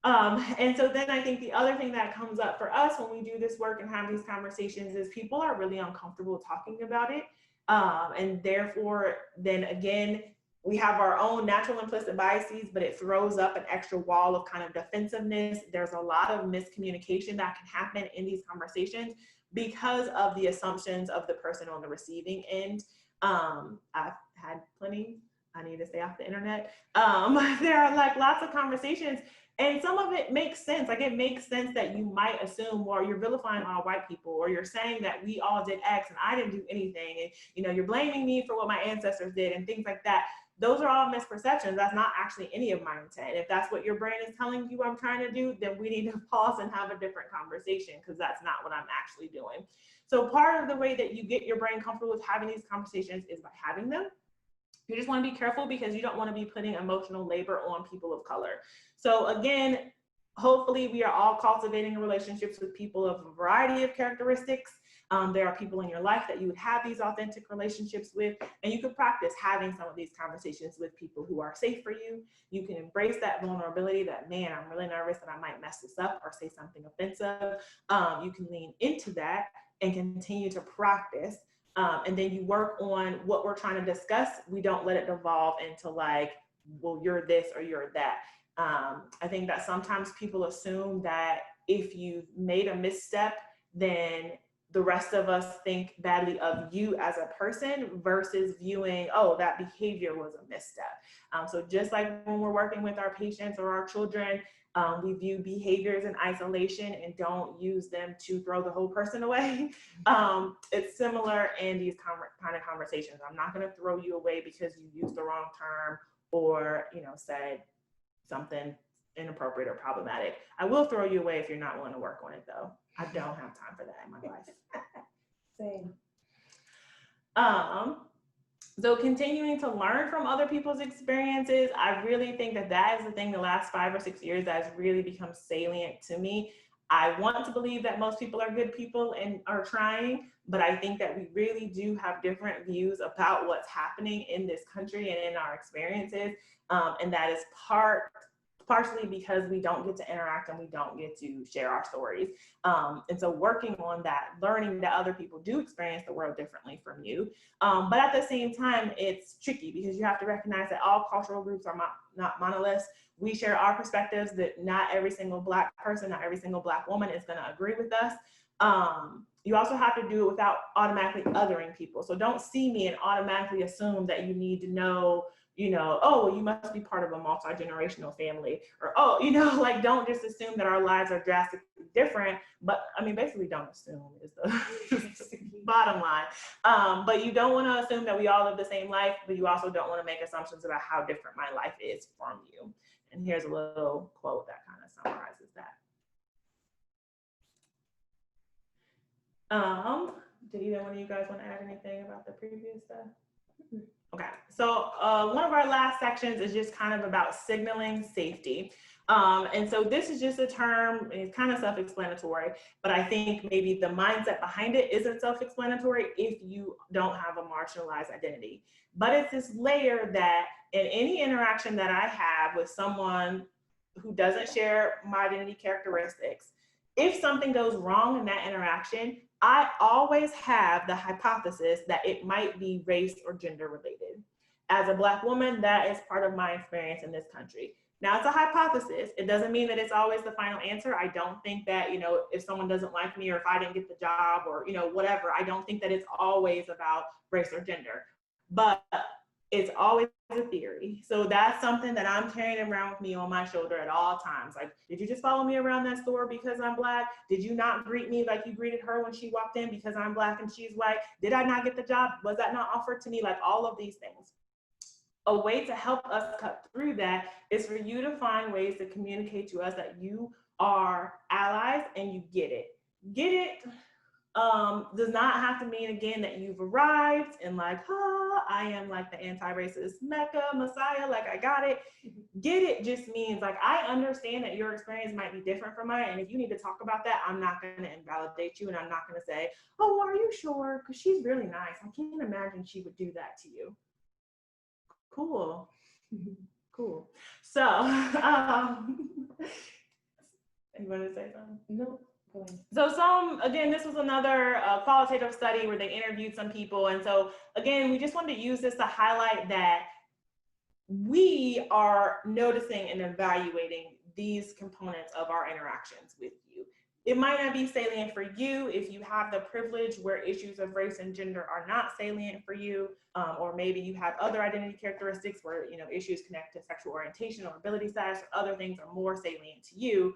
And so then I think the other thing that comes up for us when we do this work and have these conversations is people are really uncomfortable talking about it. And therefore, then again, we have our own natural implicit biases, but it throws up an extra wall of kind of defensiveness. There's a lot of miscommunication that can happen in these conversations because of the assumptions of the person on the receiving end. I've had plenty, I need to stay off the internet. There are like lots of conversations, and some of it makes sense. Like it makes sense that you might assume, well, you're vilifying all white people, or you're saying that we all did X and I didn't do anything. And you're blaming me for what my ancestors did and things like that. Those are all misperceptions. That's not actually any of my intent. If that's what your brain is telling you I'm trying to do, then we need to pause and have a different conversation, because that's not what I'm actually doing. So part of the way that you get your brain comfortable with having these conversations is by having them. You just want to be careful because you don't want to be putting emotional labor on people of color. So again, hopefully we are all cultivating relationships with people of a variety of characteristics. There are people in your life that you would have these authentic relationships with, and you could practice having some of these conversations with people who are safe for you. You can embrace that vulnerability that, man, I'm really nervous that I might mess this up or say something offensive. You can lean into that and continue to practice. And then you work on what we're trying to discuss. We don't let it devolve into like, well, you're this or you're that. I think that sometimes people assume that if you've made a misstep, then the rest of us think badly of you as a person versus viewing, oh, that behavior was a misstep. So just like when we're working with our patients or our children, we view behaviors in isolation and don't use them to throw the whole person away. It's similar in these kind of conversations. I'm not going to throw you away because you used the wrong term or said something inappropriate or problematic. I will throw you away if you're not willing to work on it, though. I don't have time for that in my life. Same. So continuing to learn from other people's experiences, I really think that that is the thing the last 5 or 6 years that has really become salient to me. I want to believe that most people are good people and are trying, but I think that we really do have different views about what's happening in this country and in our experiences. And that is partially because we don't get to interact and we don't get to share our stories. And so working on that, learning that other people do experience the world differently from you. But at the same time, it's tricky because you have to recognize that all cultural groups are not monoliths. We share our perspectives, that not every single Black person, not every single Black woman is going to agree with us. You also have to do it without automatically othering people. So don't see me and automatically assume that you need to know, oh, well, you must be part of a multi-generational family, or, oh, like, don't just assume that our lives are drastically different. But I mean, basically don't assume is the bottom line. But you don't want to assume that we all live the same life, but you also don't want to make assumptions about how different my life is from you. And here's a little quote that kind of summarizes that. Did either one of you guys want to add anything about the previous stuff? Okay, so one of our last sections is just kind of about signaling safety. And so this is just a term, it's kind of self-explanatory, but I think maybe the mindset behind it isn't self-explanatory if you don't have a marginalized identity. But it's this layer that in any interaction that I have with someone who doesn't share my identity characteristics, if something goes wrong in that interaction, I always have the hypothesis that it might be race or gender related. As a Black woman, that is part of my experience in this country. Now, it's a hypothesis. It doesn't mean that it's always the final answer. I don't think that, if someone doesn't like me or if I didn't get the job or, whatever, I don't think that it's always about race or gender. But it's always a theory. So that's something that I'm carrying around with me on my shoulder at all times. Like, did you just follow me around that store because I'm Black? Did you not greet me like you greeted her when she walked in because I'm Black and she's white? Did I not get the job? Was that not offered to me? Like, all of these things. A way to help us cut through that is for you to find ways to communicate to us that you are allies and you get it. Get it does not have to mean, again, that you've arrived and like, I am like the anti-racist Mecca Messiah, like I got it. Get it just means like, I understand that your experience might be different from mine, and if you need to talk about that, I'm not going to invalidate you, and I'm not going to say, oh, are you sure? Because she's really nice. I can't imagine she would do that to you. Cool. Cool. So, you want to say something? No. So again, this was another qualitative study where they interviewed some people. And so again, we just wanted to use this to highlight that we are noticing and evaluating these components of our interactions with you. It might not be salient for you if you have the privilege where issues of race and gender are not salient for you, or maybe you have other identity characteristics where issues connect to sexual orientation or ability status or other things are more salient to you.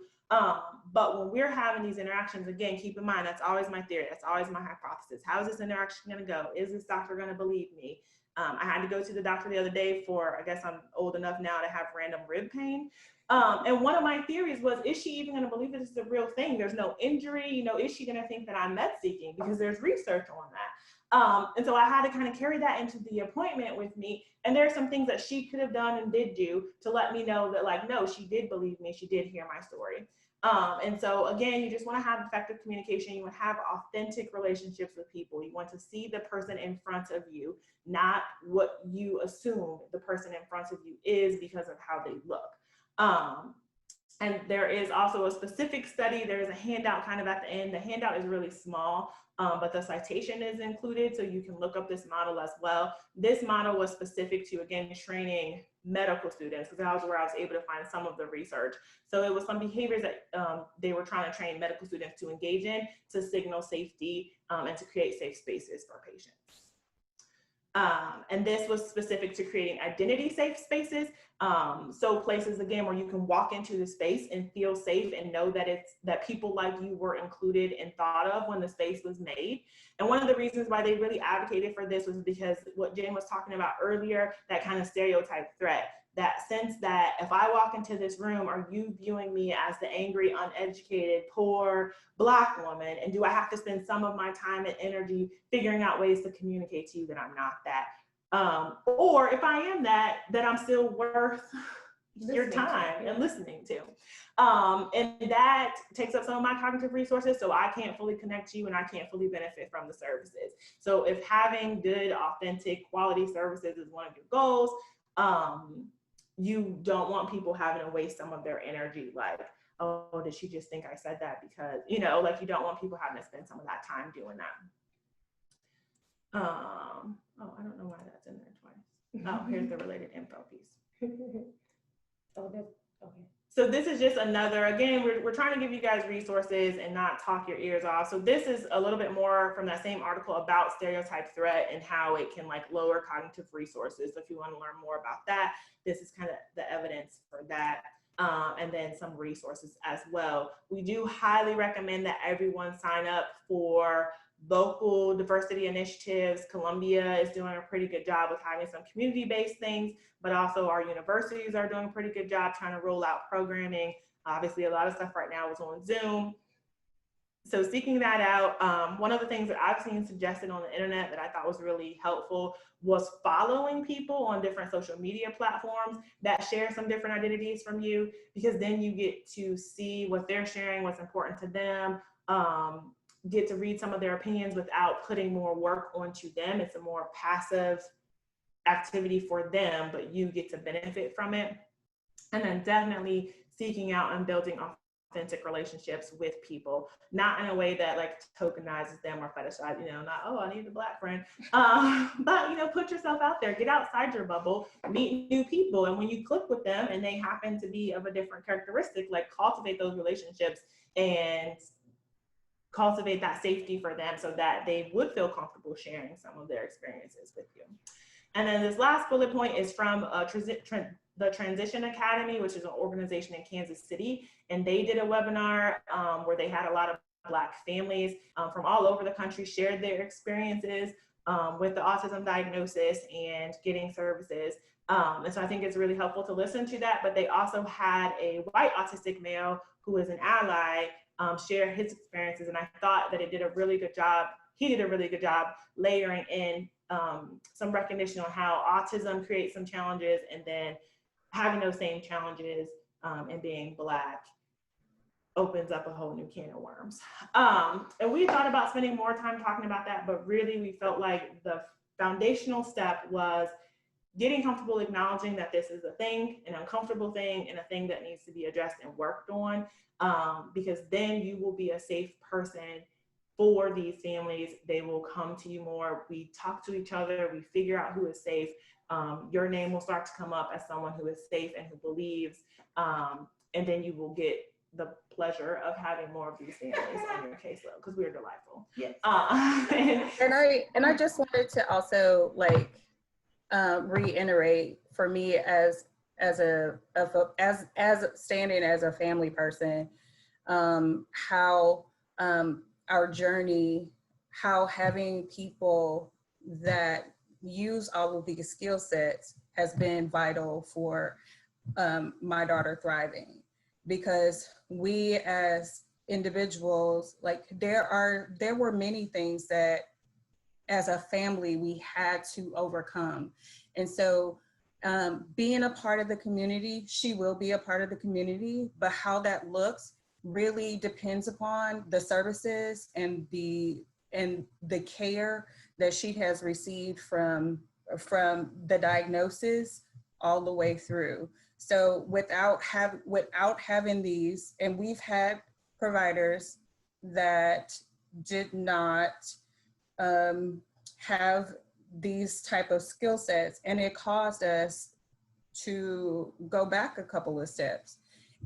But when we're having these interactions, again, keep in mind, that's always my theory. That's always my hypothesis. How is this interaction going to go? Is this doctor going to believe me? I had to go to the doctor the other day for, I guess I'm old enough now to have random rib pain. And one of my theories was, is she even going to believe that this is a real thing? There's no injury, is she going to think that I'm med seeking? Because there's research on that. And so I had to kind of carry that into the appointment with me. And there are some things that she could have done and did do to let me know that, like, no, she did believe me. She did hear my story. And so again, you just want to have effective communication. You want to have authentic relationships with people. You want to see the person in front of you, not what you assume the person in front of you is because of how they look. And there is also a specific study. There is a handout kind of at the end. The handout is really small, but the citation is included, so you can look up this model as well. This model was specific to, again, training medical students, because that was where I was able to find some of the research. So it was some behaviors that they were trying to train medical students to engage in to signal safety and to create safe spaces for patients. And this was specific to creating identity safe spaces. So places, again, where you can walk into the space and feel safe and know that people like you were included and thought of when the space was made. And one of the reasons why they really advocated for this was because what Jen was talking about earlier, that kind of stereotype threat. that sense that if I walk into this room, are you viewing me as the angry, uneducated, poor Black woman? And do I have to spend some of my time and energy figuring out ways to communicate to you that I'm not that? Or if I am that I'm still worth your time and listening to. And that takes up some of my cognitive resources, so I can't fully connect to you and I can't fully benefit from the services. So if having good, authentic, quality services is one of your goals, you don't want people having to waste some of their energy, like, oh, did she just think I said that because, you know, like, you don't want people having to spend some of that time doing that. Oh, I don't know why that's in there twice. Oh, here's the related info piece. Oh, that's okay. So this is just another, again, we're trying to give you guys resources and not talk your ears off. So this is a little bit more from that same article about stereotype threat and how it can like lower cognitive resources. So if you want to learn more about that, this is kind of the evidence for that. And then some resources as well. We do highly recommend that everyone sign up for local diversity initiatives. Columbia is doing a pretty good job with having some community-based things, but also our universities are doing a pretty good job trying to roll out programming. Obviously, a lot of stuff right now is on Zoom. So seeking that out, one of the things that I've seen suggested on the internet that I thought was really helpful was following people on different social media platforms that share some different identities from you, because then you get to see what they're sharing, what's important to them, get to read some of their opinions without putting more work onto them. It's a more passive activity for them, but you get to benefit from it. And then definitely seeking out and building authentic relationships with people, not in a way that like tokenizes them or fetishizes, you know, not, oh, I need a Black friend, but, you know, put yourself out there, get outside your bubble, meet new people. And when you click with them and they happen to be of a different characteristic, like cultivate those relationships and cultivate that safety for them so that they would feel comfortable sharing some of their experiences with you. And then this last bullet point is from the Transition Academy, which is an organization in Kansas City. And they did a webinar where they had a lot of Black families from all over the country shared their experiences with the autism diagnosis and getting services. And so I think it's really helpful to listen to that. But they also had a white autistic male who is an ally share his experiences. And I thought that it did a really good job. He did a really good job layering in some recognition on how autism creates some challenges, and then having those same challenges and being Black opens up a whole new can of worms. And we thought about spending more time talking about that, but really we felt like the foundational step was getting comfortable acknowledging that this is a thing, an uncomfortable thing, and a thing that needs to be addressed and worked on, because then you will be a safe person for these families. They will come to you more. We talk to each other, we figure out who is safe. Your name will start to come up as someone who is safe and who believes, and then you will get the pleasure of having more of these families on your caseload, because we're delightful. Yes. And I just wanted to also like reiterate, for me as standing as a family person, how our journey, how having people that use all of these skill sets has been vital for my daughter thriving. Because we as individuals, like there were many things that as a family we had to overcome. And so being a part of the community, she will be a part of the community, but how that looks really depends upon the services and the care that she has received from the diagnosis all the way through. So without having these, and we've had providers that did not have these type of skill sets, and it caused us to go back a couple of steps.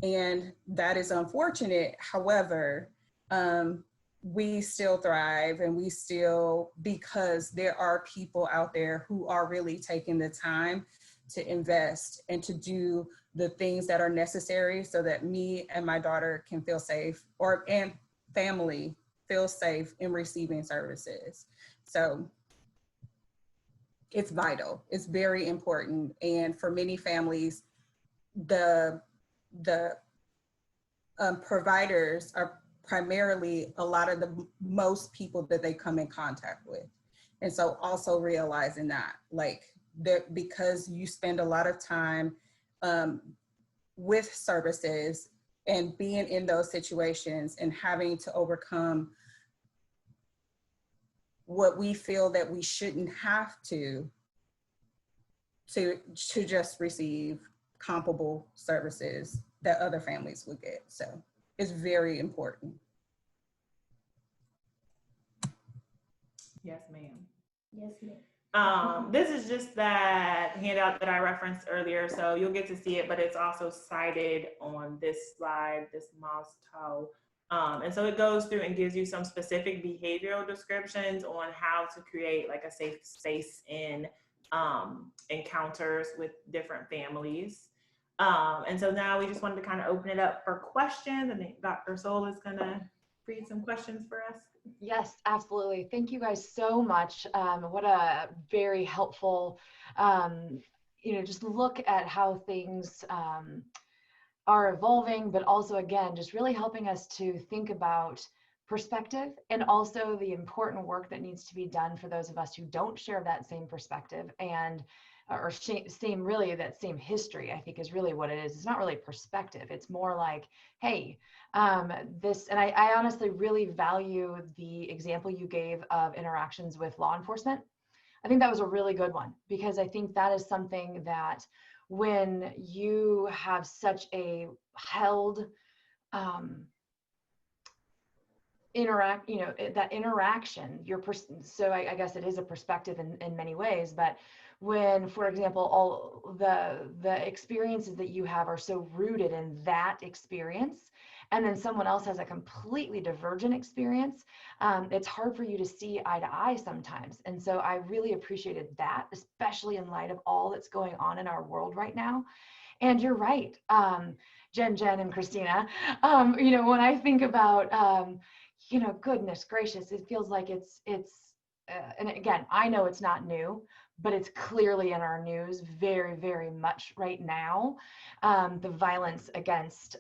And that is unfortunate. However, we still thrive, and we still, because there are people out there who are really taking the time to invest and to do the things that are necessary so that me and my daughter can feel safe, and family feel safe in receiving services. So it's vital. It's very important. And for many families, the providers are primarily a lot of the most people that they come in contact with. And so also realizing that, like, that because you spend a lot of time with services and being in those situations and having to overcome what we feel that we shouldn't have to just receive comparable services that other families would get. So it's very important. Yes, ma'am. Yes, ma'am. This is just that handout that I referenced earlier, so you'll get to see it, but it's also cited on this slide, this mouse toe. And so it goes through and gives you some specific behavioral descriptions on how to create like a safe space in encounters with different families. And so now we just wanted to kind of open it up for questions. I think Dr. Soul is gonna read some questions for us. Yes, absolutely. Thank you guys so much. What a very helpful, just look at how things are evolving, but also, again, just really helping us to think about perspective and also the important work that needs to be done for those of us who don't share that same perspective and or that same history, I think is really what it is. It's not really perspective. It's more like, hey, this, and I honestly really value the example you gave of interactions with law enforcement. I think that was a really good one, because I think that is something that when you have such a held that interaction, so I guess it is a perspective in many ways, but when, for example, all the experiences that you have are so rooted in that experience, and then someone else has a completely divergent experience, it's hard for you to see eye to eye sometimes. And so I really appreciated that, especially in light of all that's going on in our world right now. And you're right, Jen and Christina, when I think about, goodness gracious, it feels like it's and again, I know it's not new, but it's clearly in our news very, very much right now. The violence against,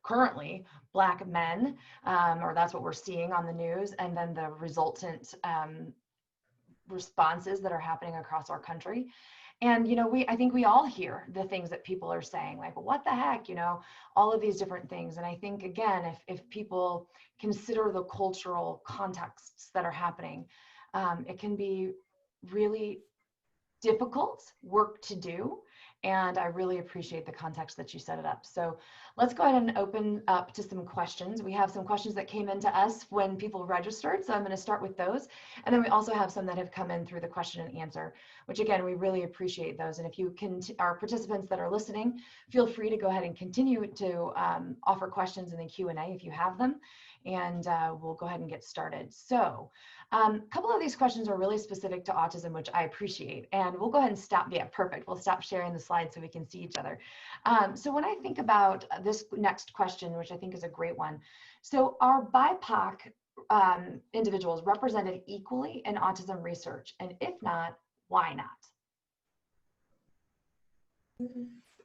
currently Black men, or that's what we're seeing on the news, and then the resultant responses that are happening across our country. And, I think we all hear the things that people are saying, like, well, what the heck, all of these different things. And I think, again, if people consider the cultural contexts that are happening, it can be really difficult work to do. And I really appreciate the context that you set it up. So let's go ahead and open up to some questions. We have some questions that came into us when people registered, so I'm going to start with those. And then we also have some that have come in through the question and answer, which again, we really appreciate those. And if you can, our participants that are listening, feel free to go ahead and continue to offer questions in the Q&A if you have them, and we'll go ahead and get started. So a couple of these questions are really specific to autism, which I appreciate, and we'll go ahead and stop. Yeah, perfect. We'll stop sharing the slides so we can see each other. So when I think about this next question, which I think is a great one, so are BIPOC individuals represented equally in autism research? And if not, why not?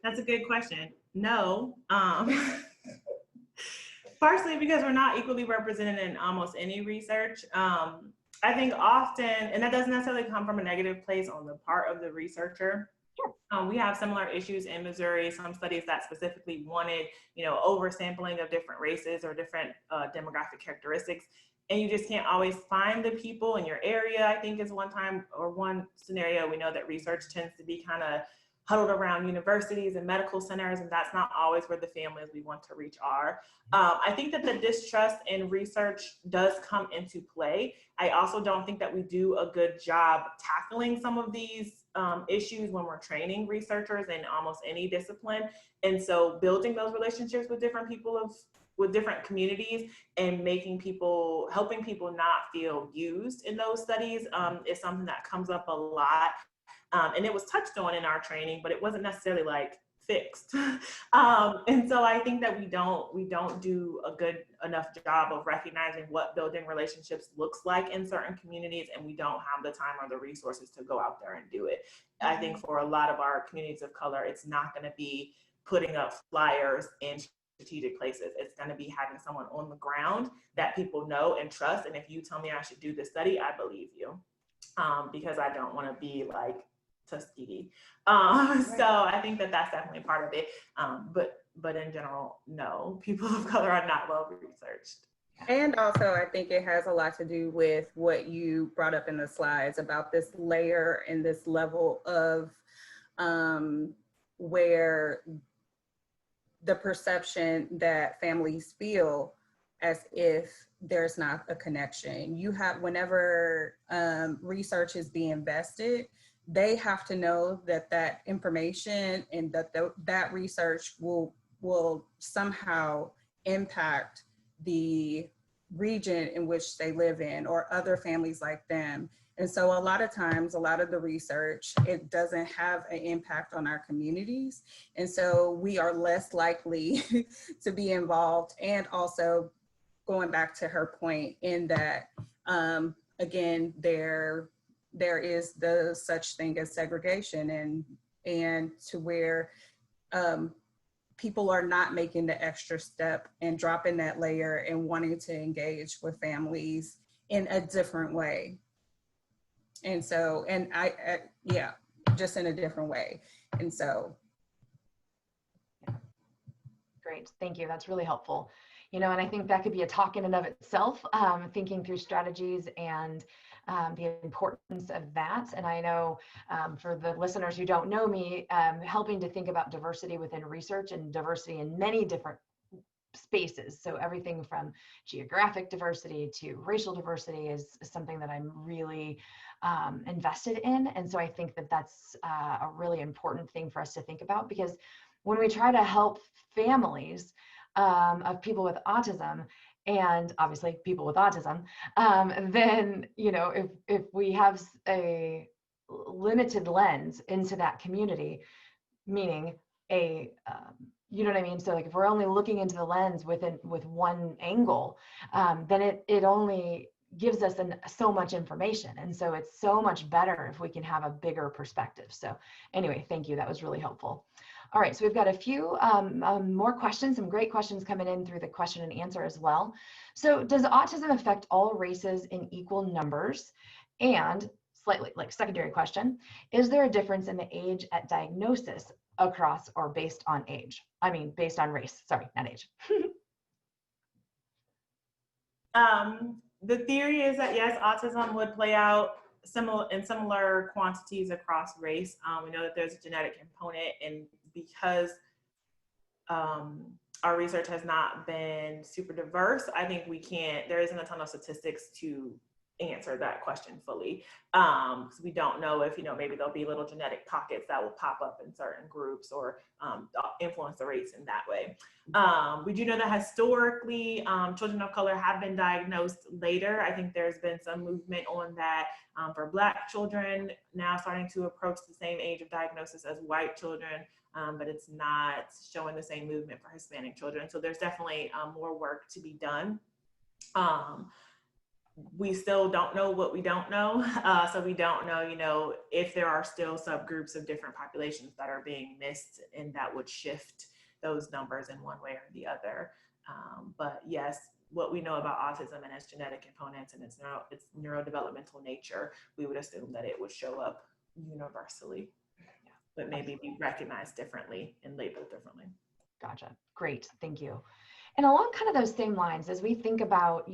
That's a good question. No. Partially because we're not equally represented in almost any research. I think often, and that doesn't necessarily come from a negative place on the part of the researcher. Sure. We have similar issues in Missouri, some studies that specifically wanted, oversampling of different races or different demographic characteristics. And you just can't always find the people in your area. I think is one scenario. We know that research tends to be kind of huddled around universities and medical centers, and that's not always where the families we want to reach are. I think that the distrust in research does come into play. I also don't think that we do a good job tackling some of these issues when we're training researchers in almost any discipline. And so building those relationships with different people with different communities and helping people not feel used in those studies is something that comes up a lot. And it was touched on in our training, but it wasn't necessarily like fixed. And so I think that we don't do a good enough job of recognizing what building relationships looks like in certain communities, and we don't have the time or the resources to go out there and do it. I think for a lot of our communities of color, it's not going to be putting up flyers in strategic places. It's going to be having someone on the ground that people know and trust. And if you tell me I should do this study, I believe you, because I don't want to be like Tuskegee. So I think that that's definitely part of it. But in general, no, people of color are not well researched. And also, I think it has a lot to do with what you brought up in the slides about this layer and this level of where the perception that families feel as if there's not a connection. You have, whenever research is being invested, they have to know that that information and that research will somehow impact the region in which they live in or other families like them. And so a lot of times, a lot of the research, it doesn't have an impact on our communities. And so we are less likely to be involved. And also going back to her point in that, again, there is the such thing as segregation and to where people are not making the extra step and dropping that layer and wanting to engage with families in a different way. And so, and yeah, just in a different way. And so. Great, thank you. That's really helpful. You know, and I think that could be a talk in and of itself, thinking through strategies and the importance of that. And I know for the listeners who don't know me, helping to think about diversity within research and diversity in many different spaces. So everything from geographic diversity to racial diversity is something that I'm really invested in. And so I think that that's a really important thing for us to think about, because when we try to help families of people with autism, and obviously people with autism, then, you know, if we have a limited lens into that community, meaning you know what I mean? So like if we're only looking into the lens with one angle, then it only gives us so much information. And so it's so much better if we can have a bigger perspective. So anyway, thank you. That was really helpful. All right, so we've got a few more questions, some great questions coming in through the question and answer as well. So does autism affect all races in equal numbers? And slightly like secondary question, is there a difference in the age at diagnosis across or based on age? I mean, based on race, sorry, not age. The theory is that yes, autism would play out similar quantities across race. We know that there's a genetic component, and because our research has not been super diverse, I think there isn't a ton of statistics to answer that question fully. Because we don't know if, maybe there'll be little genetic pockets that will pop up in certain groups or influence the rates in that way. We do know that historically, children of color have been diagnosed later. I think there's been some movement on that for Black children now starting to approach the same age of diagnosis as white children, but it's not showing the same movement for Hispanic children. So there's definitely more work to be done. We still don't know what we don't know. So we don't know, if there are still subgroups of different populations that are being missed, and that would shift those numbers in one way or the other. But yes, what we know about autism and its genetic components and its neurodevelopmental nature, we would assume that it would show up universally, but maybe be recognized differently and labeled differently. Gotcha. Great. Thank you. And along kind of those same lines, as we think about,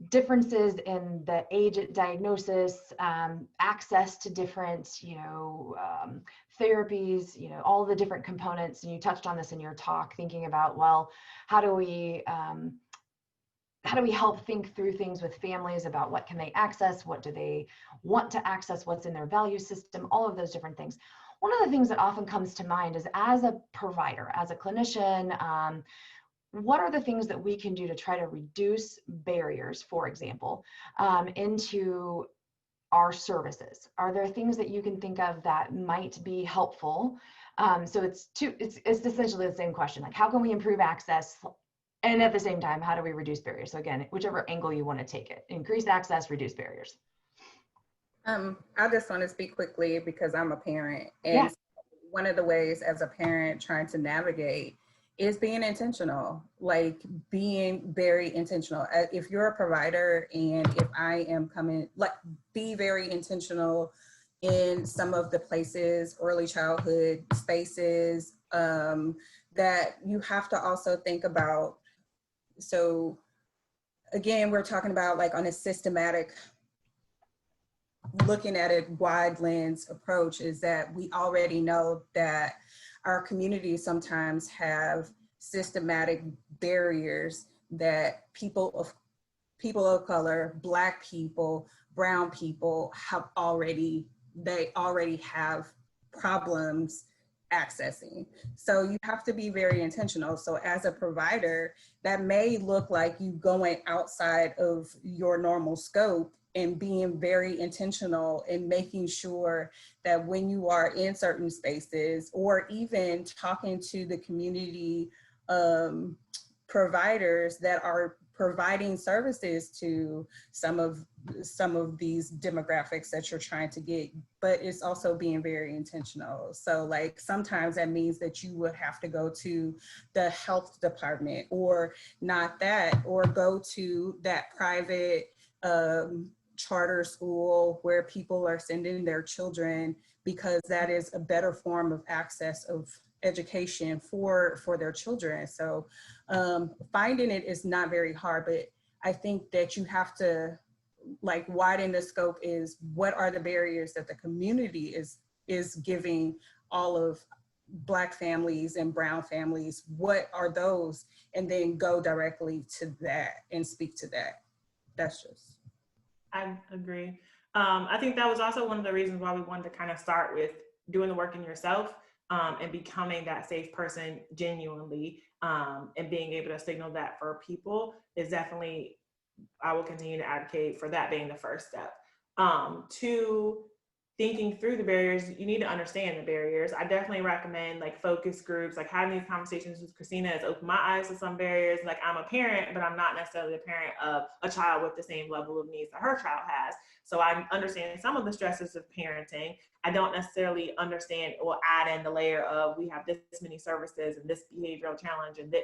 differences in the age at diagnosis, access to different, therapies, all the different components, and you touched on this in your talk, thinking about, well, how do we help think through things with families about what can they access, what do they want to access, what's in their value system, all of those different things. One of the things that often comes to mind is, as a provider, as a clinician, what are the things that we can do to try to reduce barriers, for example, into our services? Are there things that you can think of that might be helpful So it's essentially the same question, like how can we improve access? And at the same time, how do we reduce barriers? So again, whichever angle you want to take it, increase access, reduce barriers. I just want to speak quickly because I'm a parent, and Yeah. one of the ways as a parent trying to navigate is being intentional, like being very intentional. If you're a provider and if I am coming, like be very intentional in some of the places, early childhood spaces, that you have to also think about. So again, we're talking about like on a systematic, looking at a wide lens approach, is that we already know that our communities sometimes have systematic barriers that people of color, Black people, brown people they already have problems accessing. So you have to be very intentional. So as a provider, that may look like you going outside of your normal scope and being very intentional in making sure that when you are in certain spaces, or even talking to the community providers that are providing services to some of these demographics that you're trying to get, but it's also being very intentional. So like sometimes that means that you would have to go to the health department, or not that, or go to that private charter school where people are sending their children, because that is a better form of access of education for their children. So finding it is not very hard, but I think that you have to like widen the scope. Is what are the barriers that the community is giving all of Black families and brown families? What are those? And then go directly to that and speak to that. That's just. I agree. I think that was also one of the reasons why we wanted to kind of start with doing the work in yourself, and becoming that safe person genuinely, and being able to signal that for people is definitely, I will continue to advocate for that being the first step. To thinking through the barriers, you need to understand the barriers. I definitely recommend like focus groups, like having these conversations with Christina has opened my eyes to some barriers. Like I'm a parent, but I'm not necessarily a parent of a child with the same level of needs that her child has. So I understand some of the stresses of parenting. I don't necessarily understand or add in the layer of we have this many services and this behavioral challenge and that,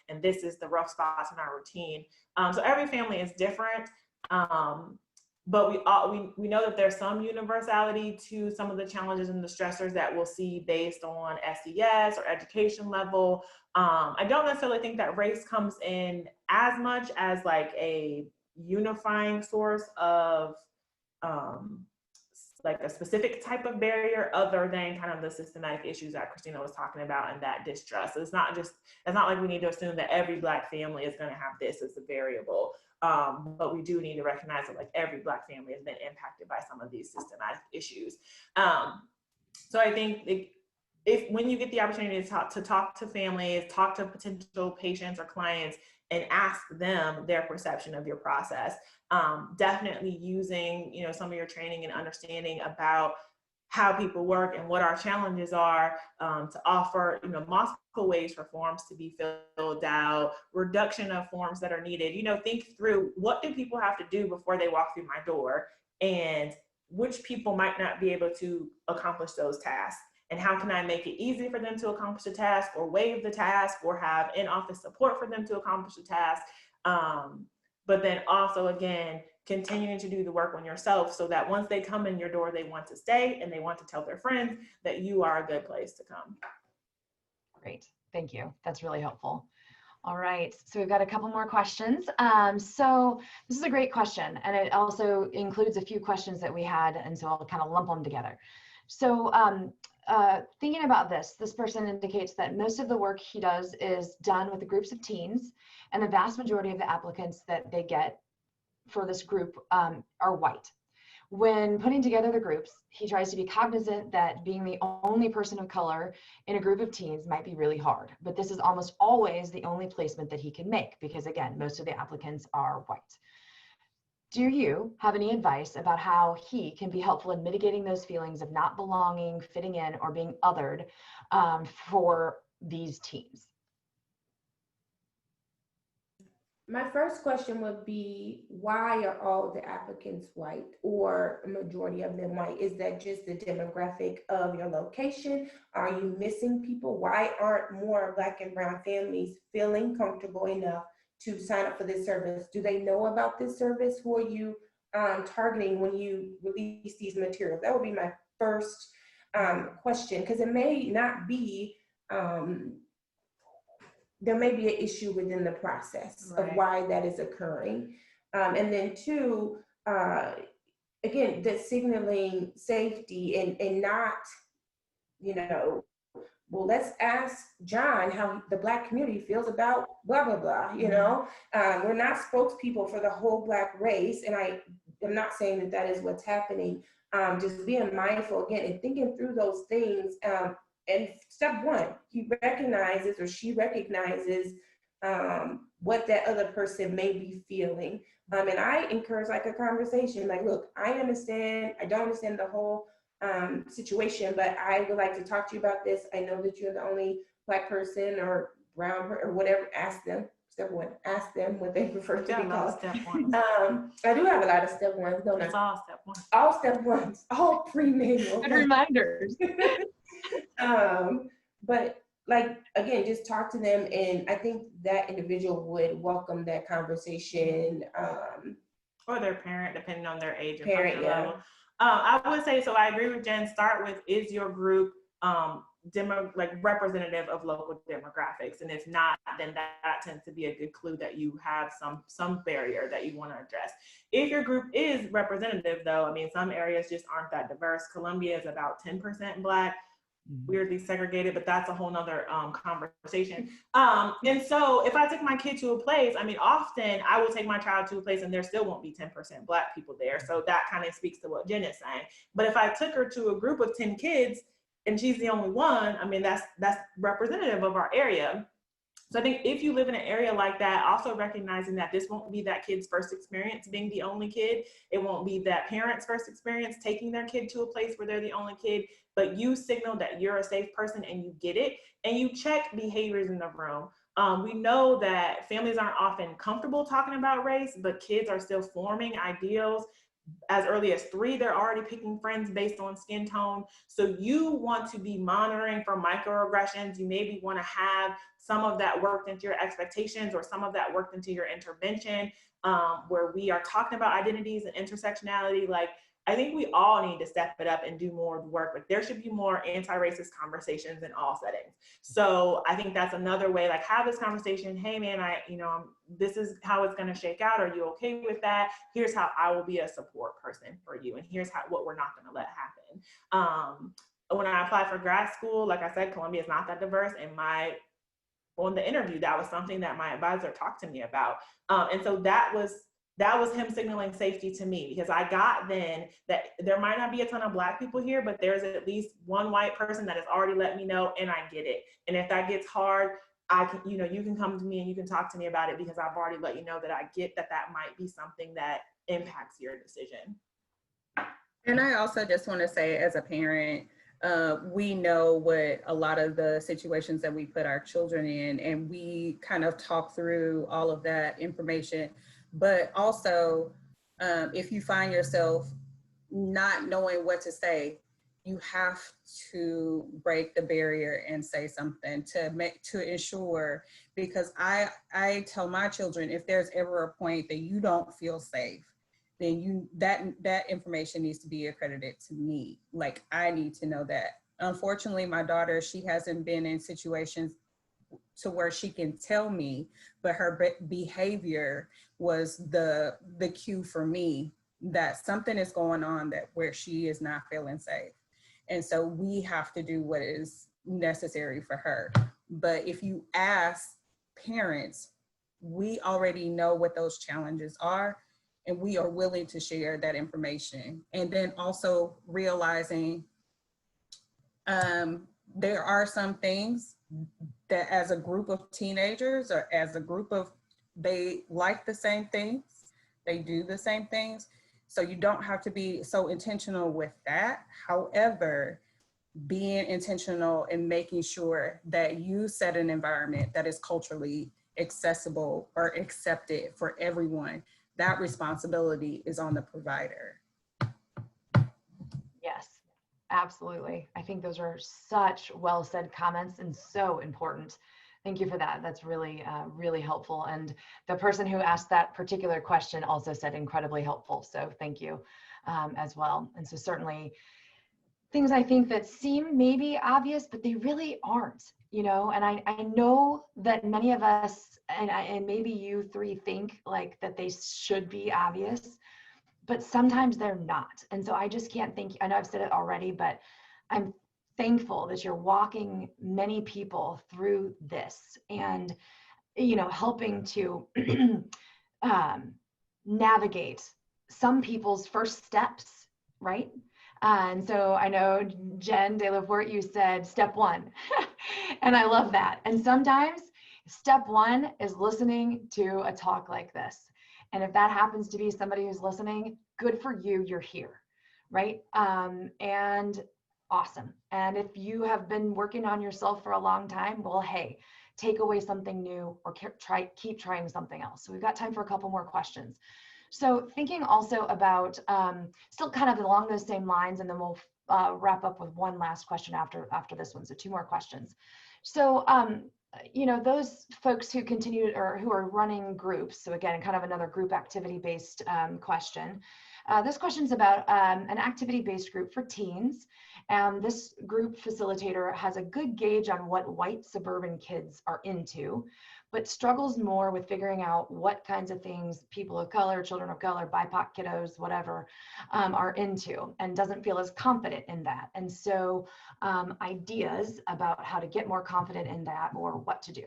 and this is the rough spots in our routine. So every family is different. But we know that there's some universality to some of the challenges and the stressors that we'll see based on SES or education level. I don't necessarily think that race comes in as much as like a unifying source of like a specific type of barrier, other than kind of the systematic issues that Christina was talking about and that distrust. So it's not like we need to assume that every Black family is going to have this as a variable. But we do need to recognize that like every Black family has been impacted by some of these systematic issues. So I think when you get the opportunity to talk to families, talk to potential patients or clients, and ask them their perception of your process, definitely using some of your training and understanding about how people work and what our challenges are, to offer multiple ways for forms to be filled out, reduction of forms that are needed. Think through, what do people have to do before they walk through my door, and which people might not be able to accomplish those tasks, and how can I make it easy for them to accomplish the task, or waive the task, or have in-office support for them to accomplish the task. But then also, again, continuing to do the work on yourself so that once they come in your door, they want to stay and they want to tell their friends that you are a good place to come. Great, thank you. That's really helpful. All right, so we've got a couple more questions. So this is a great question, and it also includes a few questions that we had, and so I'll kind of lump them together. So thinking about this person indicates that most of the work he does is done with the groups of teens, and the vast majority of the applicants that they get for this group are white. When putting together the groups, he tries to be cognizant that being the only person of color in a group of teens might be really hard, but this is almost always the only placement that he can make because, again, most of the applicants are white. Do you have any advice about how he can be helpful in mitigating those feelings of not belonging, fitting in, or being othered for these teens? My first question would be, why are all the applicants white, or a majority of them white? Is that just the demographic of your location? Are you missing people? Why aren't more Black and brown families feeling comfortable enough to sign up for this service? Do they know about this service? Who are you targeting when you release these materials? That would be my first question, because it may not be, there may be an issue within the process of why that is occurring. And then two, again, the signaling safety and not, you know, well, let's ask John how the Black community feels about blah, blah, blah, you know? We're not spokespeople for the whole Black race. And I'm not saying that that is what's happening. Just being mindful again and thinking through those things. And step one, he recognizes, or she recognizes what that other person may be feeling. And I encourage like a conversation, like, look, I don't understand the whole situation, but I would like to talk to you about this. I know that you're the only Black person or brown or whatever. Ask them. Step one, ask them what they prefer to be called. Step one. I do have a lot of step ones, don't I? It's all step one. All step ones, all pre-manual. Good reminders. But like, again, just talk to them, and I think that individual would welcome that conversation. Or their parent, depending on their age and Parent, comfort yeah. level. I would say, so I agree with Jen, start with, is your group representative of local demographics? And if not, then that tends to be a good clue that you have some barrier that you want to address. If your group is representative though, I mean, some areas just aren't that diverse. Columbia is about 10% Black, weirdly segregated, but that's a whole nother conversation. And so if I took my kid to a place, I mean, often I will take my child to a place and there still won't be 10% Black people there. So that kind of speaks to what Jen is saying. But if I took her to a group of 10 kids and she's the only one, I mean, that's representative of our area. So I think if you live in an area like that, also recognizing that this won't be that kid's first experience being the only kid. It won't be that parent's first experience taking their kid to a place where they're the only kid, but you signal that you're a safe person and you get it, and you check behaviors in the room. We know that families aren't often comfortable talking about race, but kids are still forming ideals. As early as 3, they're already picking friends based on skin tone. So you want to be monitoring for microaggressions. You maybe want to have some of that worked into your expectations or some of that worked into your intervention, where we are talking about identities and intersectionality. Like, I think we all need to step it up and do more work, but there should be more anti-racist conversations in all settings. So I think that's another way, like, have this conversation. Hey man, this is how it's going to shake out. Are you okay with that? Here's how I will be a support person for you. And here's what we're not going to let happen. When I applied for grad school, like I said, Columbia is not that diverse. And on the interview, that was something that my advisor talked to me about. And so that was him signaling safety to me, because I got then that there might not be a ton of Black people here, but there's at least one white person that has already let me know, and I get it. And if that gets hard, you can come to me and you can talk to me about it, because I've already let you know that I get that might be something that impacts your decision. And I also just want to say, as a parent, we know what a lot of the situations that we put our children in, and we kind of talk through all of that information. But also, if you find yourself not knowing what to say, you have to break the barrier and say something to ensure, because I tell my children, if there's ever a point that you don't feel safe, then that information needs to be accredited to me. Like, I need to know that. Unfortunately, my daughter, she hasn't been in situations to where she can tell me, but her behavior was the cue for me that something is going on where she is not feeling safe. And so we have to do what is necessary for her. But if you ask parents, we already know what those challenges are, and we are willing to share that information. And then also realizing there are some things that as a group of teenagers or as a group of, they like the same things, they do the same things. So you don't have to be so intentional with that. However, being intentional in making sure that you set an environment that is culturally accessible or accepted for everyone, that responsibility is on the provider. Yes, absolutely. I think those are such well said comments and so important. Thank you for that. That's really, really helpful. And the person who asked that particular question also said incredibly helpful. So thank you as well. And so certainly things I think that seem maybe obvious, but they really aren't, you know, and I know that many of us, and maybe you three think like that they should be obvious, but sometimes they're not. And so I just can't think, I know I've said it already, but I'm thankful that you're walking many people through this and, you know, helping to navigate some people's first steps, right? And so I know, Jen De La Porte, you said step one, and I love that. And sometimes step one is listening to a talk like this. And if that happens to be somebody who's listening, good for you, you're here, right? And awesome. And if you have been working on yourself for a long time, well, hey, take away something new or keep trying something else. So we've got time for a couple more questions. So thinking also about, still kind of along those same lines, and then we'll wrap up with one last question after this one. So 2 more questions. So, you know, those folks who continue or who are running groups. So again, kind of another group activity based question. This question's about an activity based group for teens. And this group facilitator has a good gauge on what white suburban kids are into, but struggles more with figuring out what kinds of things people of color, children of color, BIPOC kiddos, whatever, are into, and doesn't feel as confident in that. And so ideas about how to get more confident in that or what to do.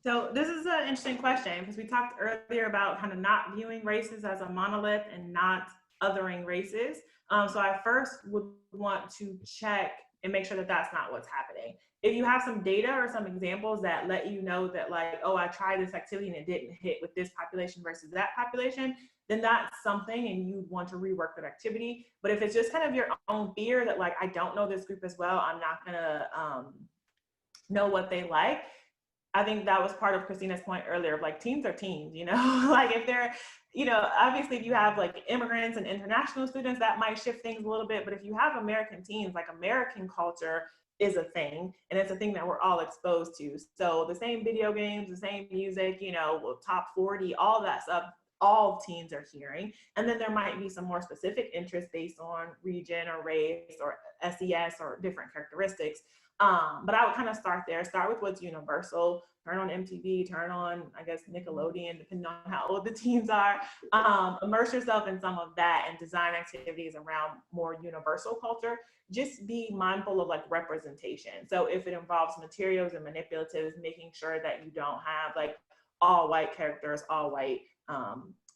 So this is an interesting question because we talked earlier about kind of not viewing races as a monolith and not othering races. So I first would want to check and make sure that that's not what's happening. If you have some data or some examples that let you know that like, oh, I tried this activity and it didn't hit with this population versus that population, then that's something and you want to rework that activity. But if it's just kind of your own fear that like, I don't know this group as well, I'm not gonna know what they like. I think that was part of Christina's point earlier of like teens are teens, you know, like if they're, you know, obviously if you have like immigrants and international students, that might shift things a little bit. But if you have American teens, like American culture is a thing, and it's a thing that we're all exposed to. So the same video games, the same music, you know, top 40, all that stuff, all teens are hearing. And then there might be some more specific interests based on region or race or SES or different characteristics. But I would kind of start there, start with what's universal, turn on MTV, turn on, I guess, Nickelodeon, depending on how old the teens are, immerse yourself in some of that and design activities around more universal culture. Just be mindful of like representation. So if it involves materials and manipulatives, making sure that you don't have like all white characters, all white,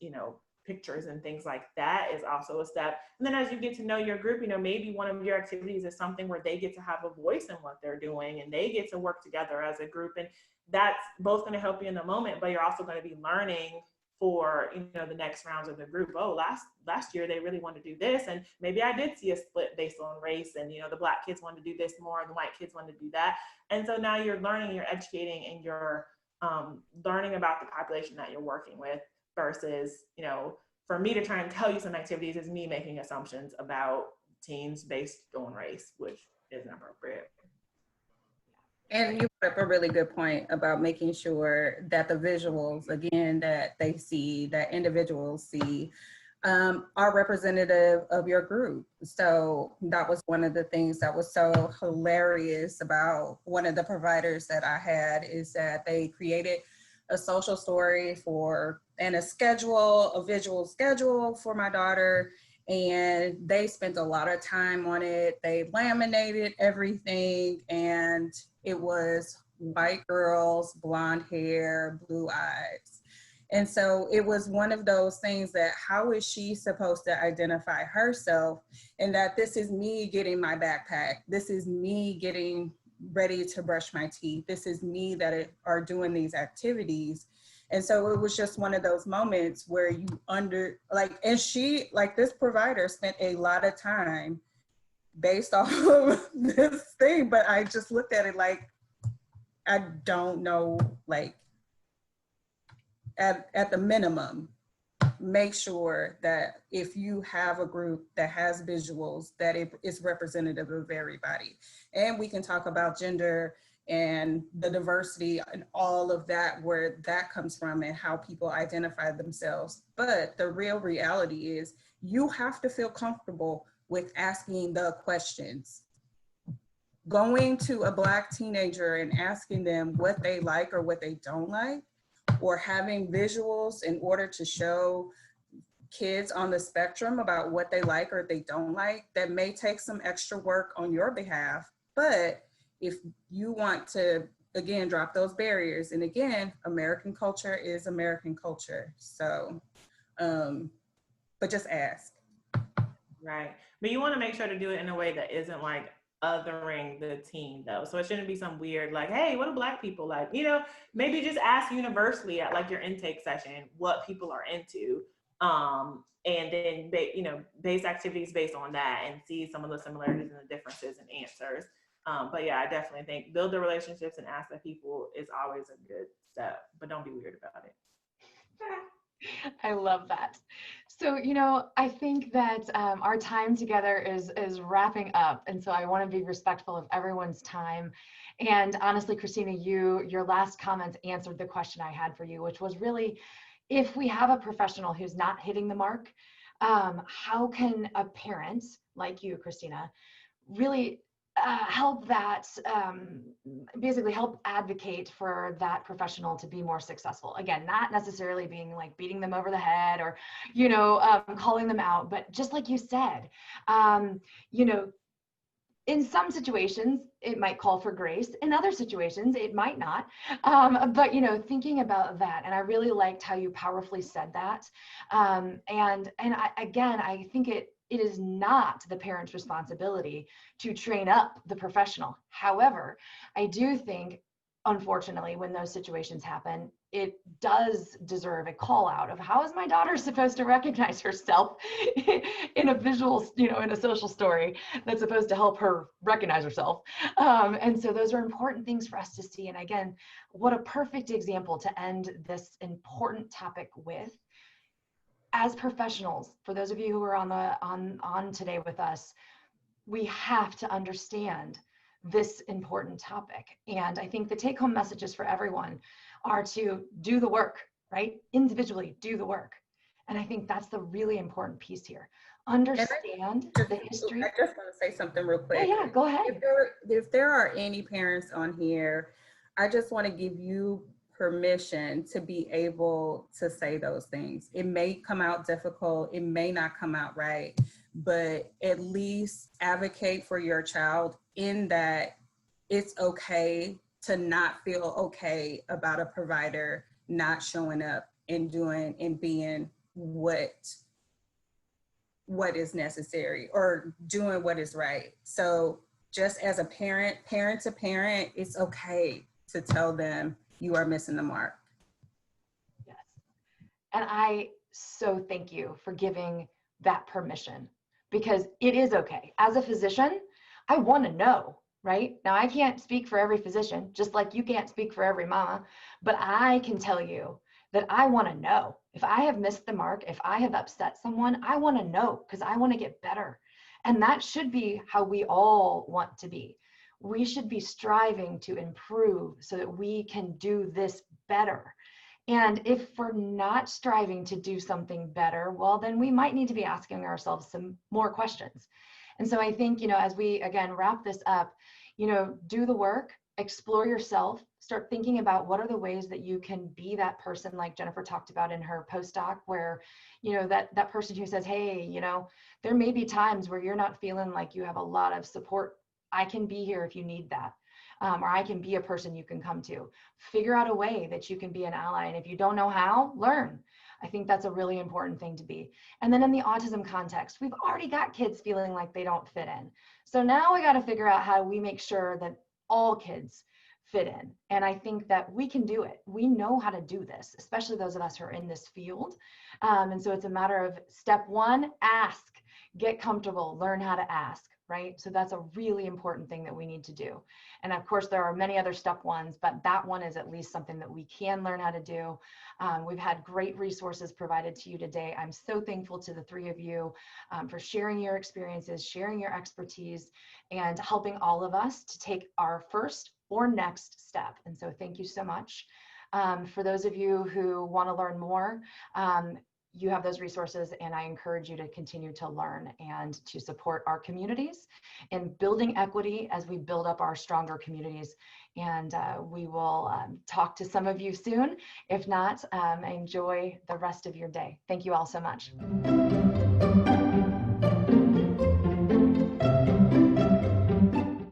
you know, pictures and things like that is also a step. And then as you get to know your group, you know, maybe one of your activities is something where they get to have a voice in what they're doing and they get to work together as a group. And that's both going to help you in the moment, but you're also going to be learning for, you know, the next rounds of the group. Oh, last year they really wanted to do this, and maybe I did see a split based on race, and you know, the Black kids wanted to do this more and the white kids wanted to do that. And so now you're learning, you're educating, and you're learning about the population that you're working with, versus, you know, for me to try and tell you some activities is me making assumptions about teens based on race, which isn't appropriate. And you brought up a really good point about making sure that the visuals, again, that they see, that individuals see, are representative of your group. So that was one of the things that was so hilarious about one of the providers that I had, is that they created a social story and a visual schedule for my daughter. And they spent a lot of time on it. They laminated everything, and it was white girls, blonde hair, blue eyes. And so it was one of those things that, how is she supposed to identify herself? And that this is me getting my backpack. This is me getting ready to brush my teeth. This is me that are doing these activities. And so it was just one of those moments where you and she, like this provider spent a lot of time based off of this thing, but I just looked at it like, I don't know, like at the minimum, make sure that if you have a group that has visuals, that it is representative of everybody. And we can talk about gender and the diversity and all of that, where that comes from and how people identify themselves. But the real reality is you have to feel comfortable with asking the questions. Going to a Black teenager and asking them what they like or what they don't like, or having visuals in order to show kids on the spectrum about what they like or they don't like, that may take some extra work on your behalf. But if you want to, again, drop those barriers, and again, American culture is American culture. So, but just ask. Right. But you want to make sure to do it in a way that isn't like othering the teen though. So it shouldn't be some weird like, hey, what do Black people like? You know, maybe just ask universally at like your intake session what people are into. And then, base activities based on that and see some of the similarities and the differences in answers. But yeah, I definitely think build the relationships and ask the people is always a good step, but don't be weird about it. I love that. So, I think that our time together is wrapping up. And so I want to be respectful of everyone's time. And honestly, Christina, your last comments answered the question I had for you, which was really, if we have a professional who's not hitting the mark, how can a parent like you, Christina, really help that, basically help advocate for that professional to be more successful? Again, not necessarily being like beating them over the head or, calling them out, but just like you said, in some situations, it might call for grace. In other situations, it might not. But, thinking about that, and I really liked how you powerfully said that. I think it is not the parent's responsibility to train up the professional. However, I do think, unfortunately, when those situations happen, it does deserve a call out of how is my daughter supposed to recognize herself in a visual, in a social story that's supposed to help her recognize herself. And so those are important things for us to see. And again, what a perfect example to end this important topic with. As professionals, for those of you who are on today with us, we have to understand this important topic. And I think the take-home messages for everyone are to do the work, right? Individually, do the work. And I think that's the really important piece here. Understand the history. I just want to say something real quick. Yeah, go ahead. If there are any parents on here, I just want to give you permission to be able to say those things. It may come out difficult, it may not come out right, but at least advocate for your child in that it's okay to not feel okay about a provider not showing up and doing and being what is necessary or doing what is right. So just as a parent to parent, it's okay to tell them you are missing the mark. Yes. And I so thank you for giving that permission, because it is okay. As a physician, I want to know, right? Now, I can't speak for every physician, just like you can't speak for every mama, but I can tell you that I want to know. If I have missed the mark, if I have upset someone, I want to know, because I want to get better. And that should be how we all want to be. We should be striving to improve so that we can do this better. And if we're not striving to do something better, well, then we might need to be asking ourselves some more questions. And so I think, as we, again, wrap this up, do the work, explore yourself, start thinking about what are the ways that you can be that person like Jennifer talked about in her postdoc, where, that person who says, hey, there may be times where you're not feeling like you have a lot of support. I can be here if you need that. Or I can be a person you can come to. Figure out a way that you can be an ally. And if you don't know how, learn. I think that's a really important thing to be. And then in the autism context, we've already got kids feeling like they don't fit in. So now we got to figure out how we make sure that all kids fit in. And I think that we can do it. We know how to do this, especially those of us who are in this field. And so it's a matter of step one, ask, get comfortable, learn how to ask, right? So that's a really important thing that we need to do. And of course, there are many other step ones, but that one is at least something that we can learn how to do. We've had great resources provided to you today. I'm so thankful to the three of you for sharing your experiences, sharing your expertise, and helping all of us to take our first or next step. And so thank you so much. For those of you who want to learn more, you have those resources, and I encourage you to continue to learn and to support our communities in building equity as we build up our stronger communities. And we will talk to some of you soon. If not, enjoy the rest of your day. Thank you all so much.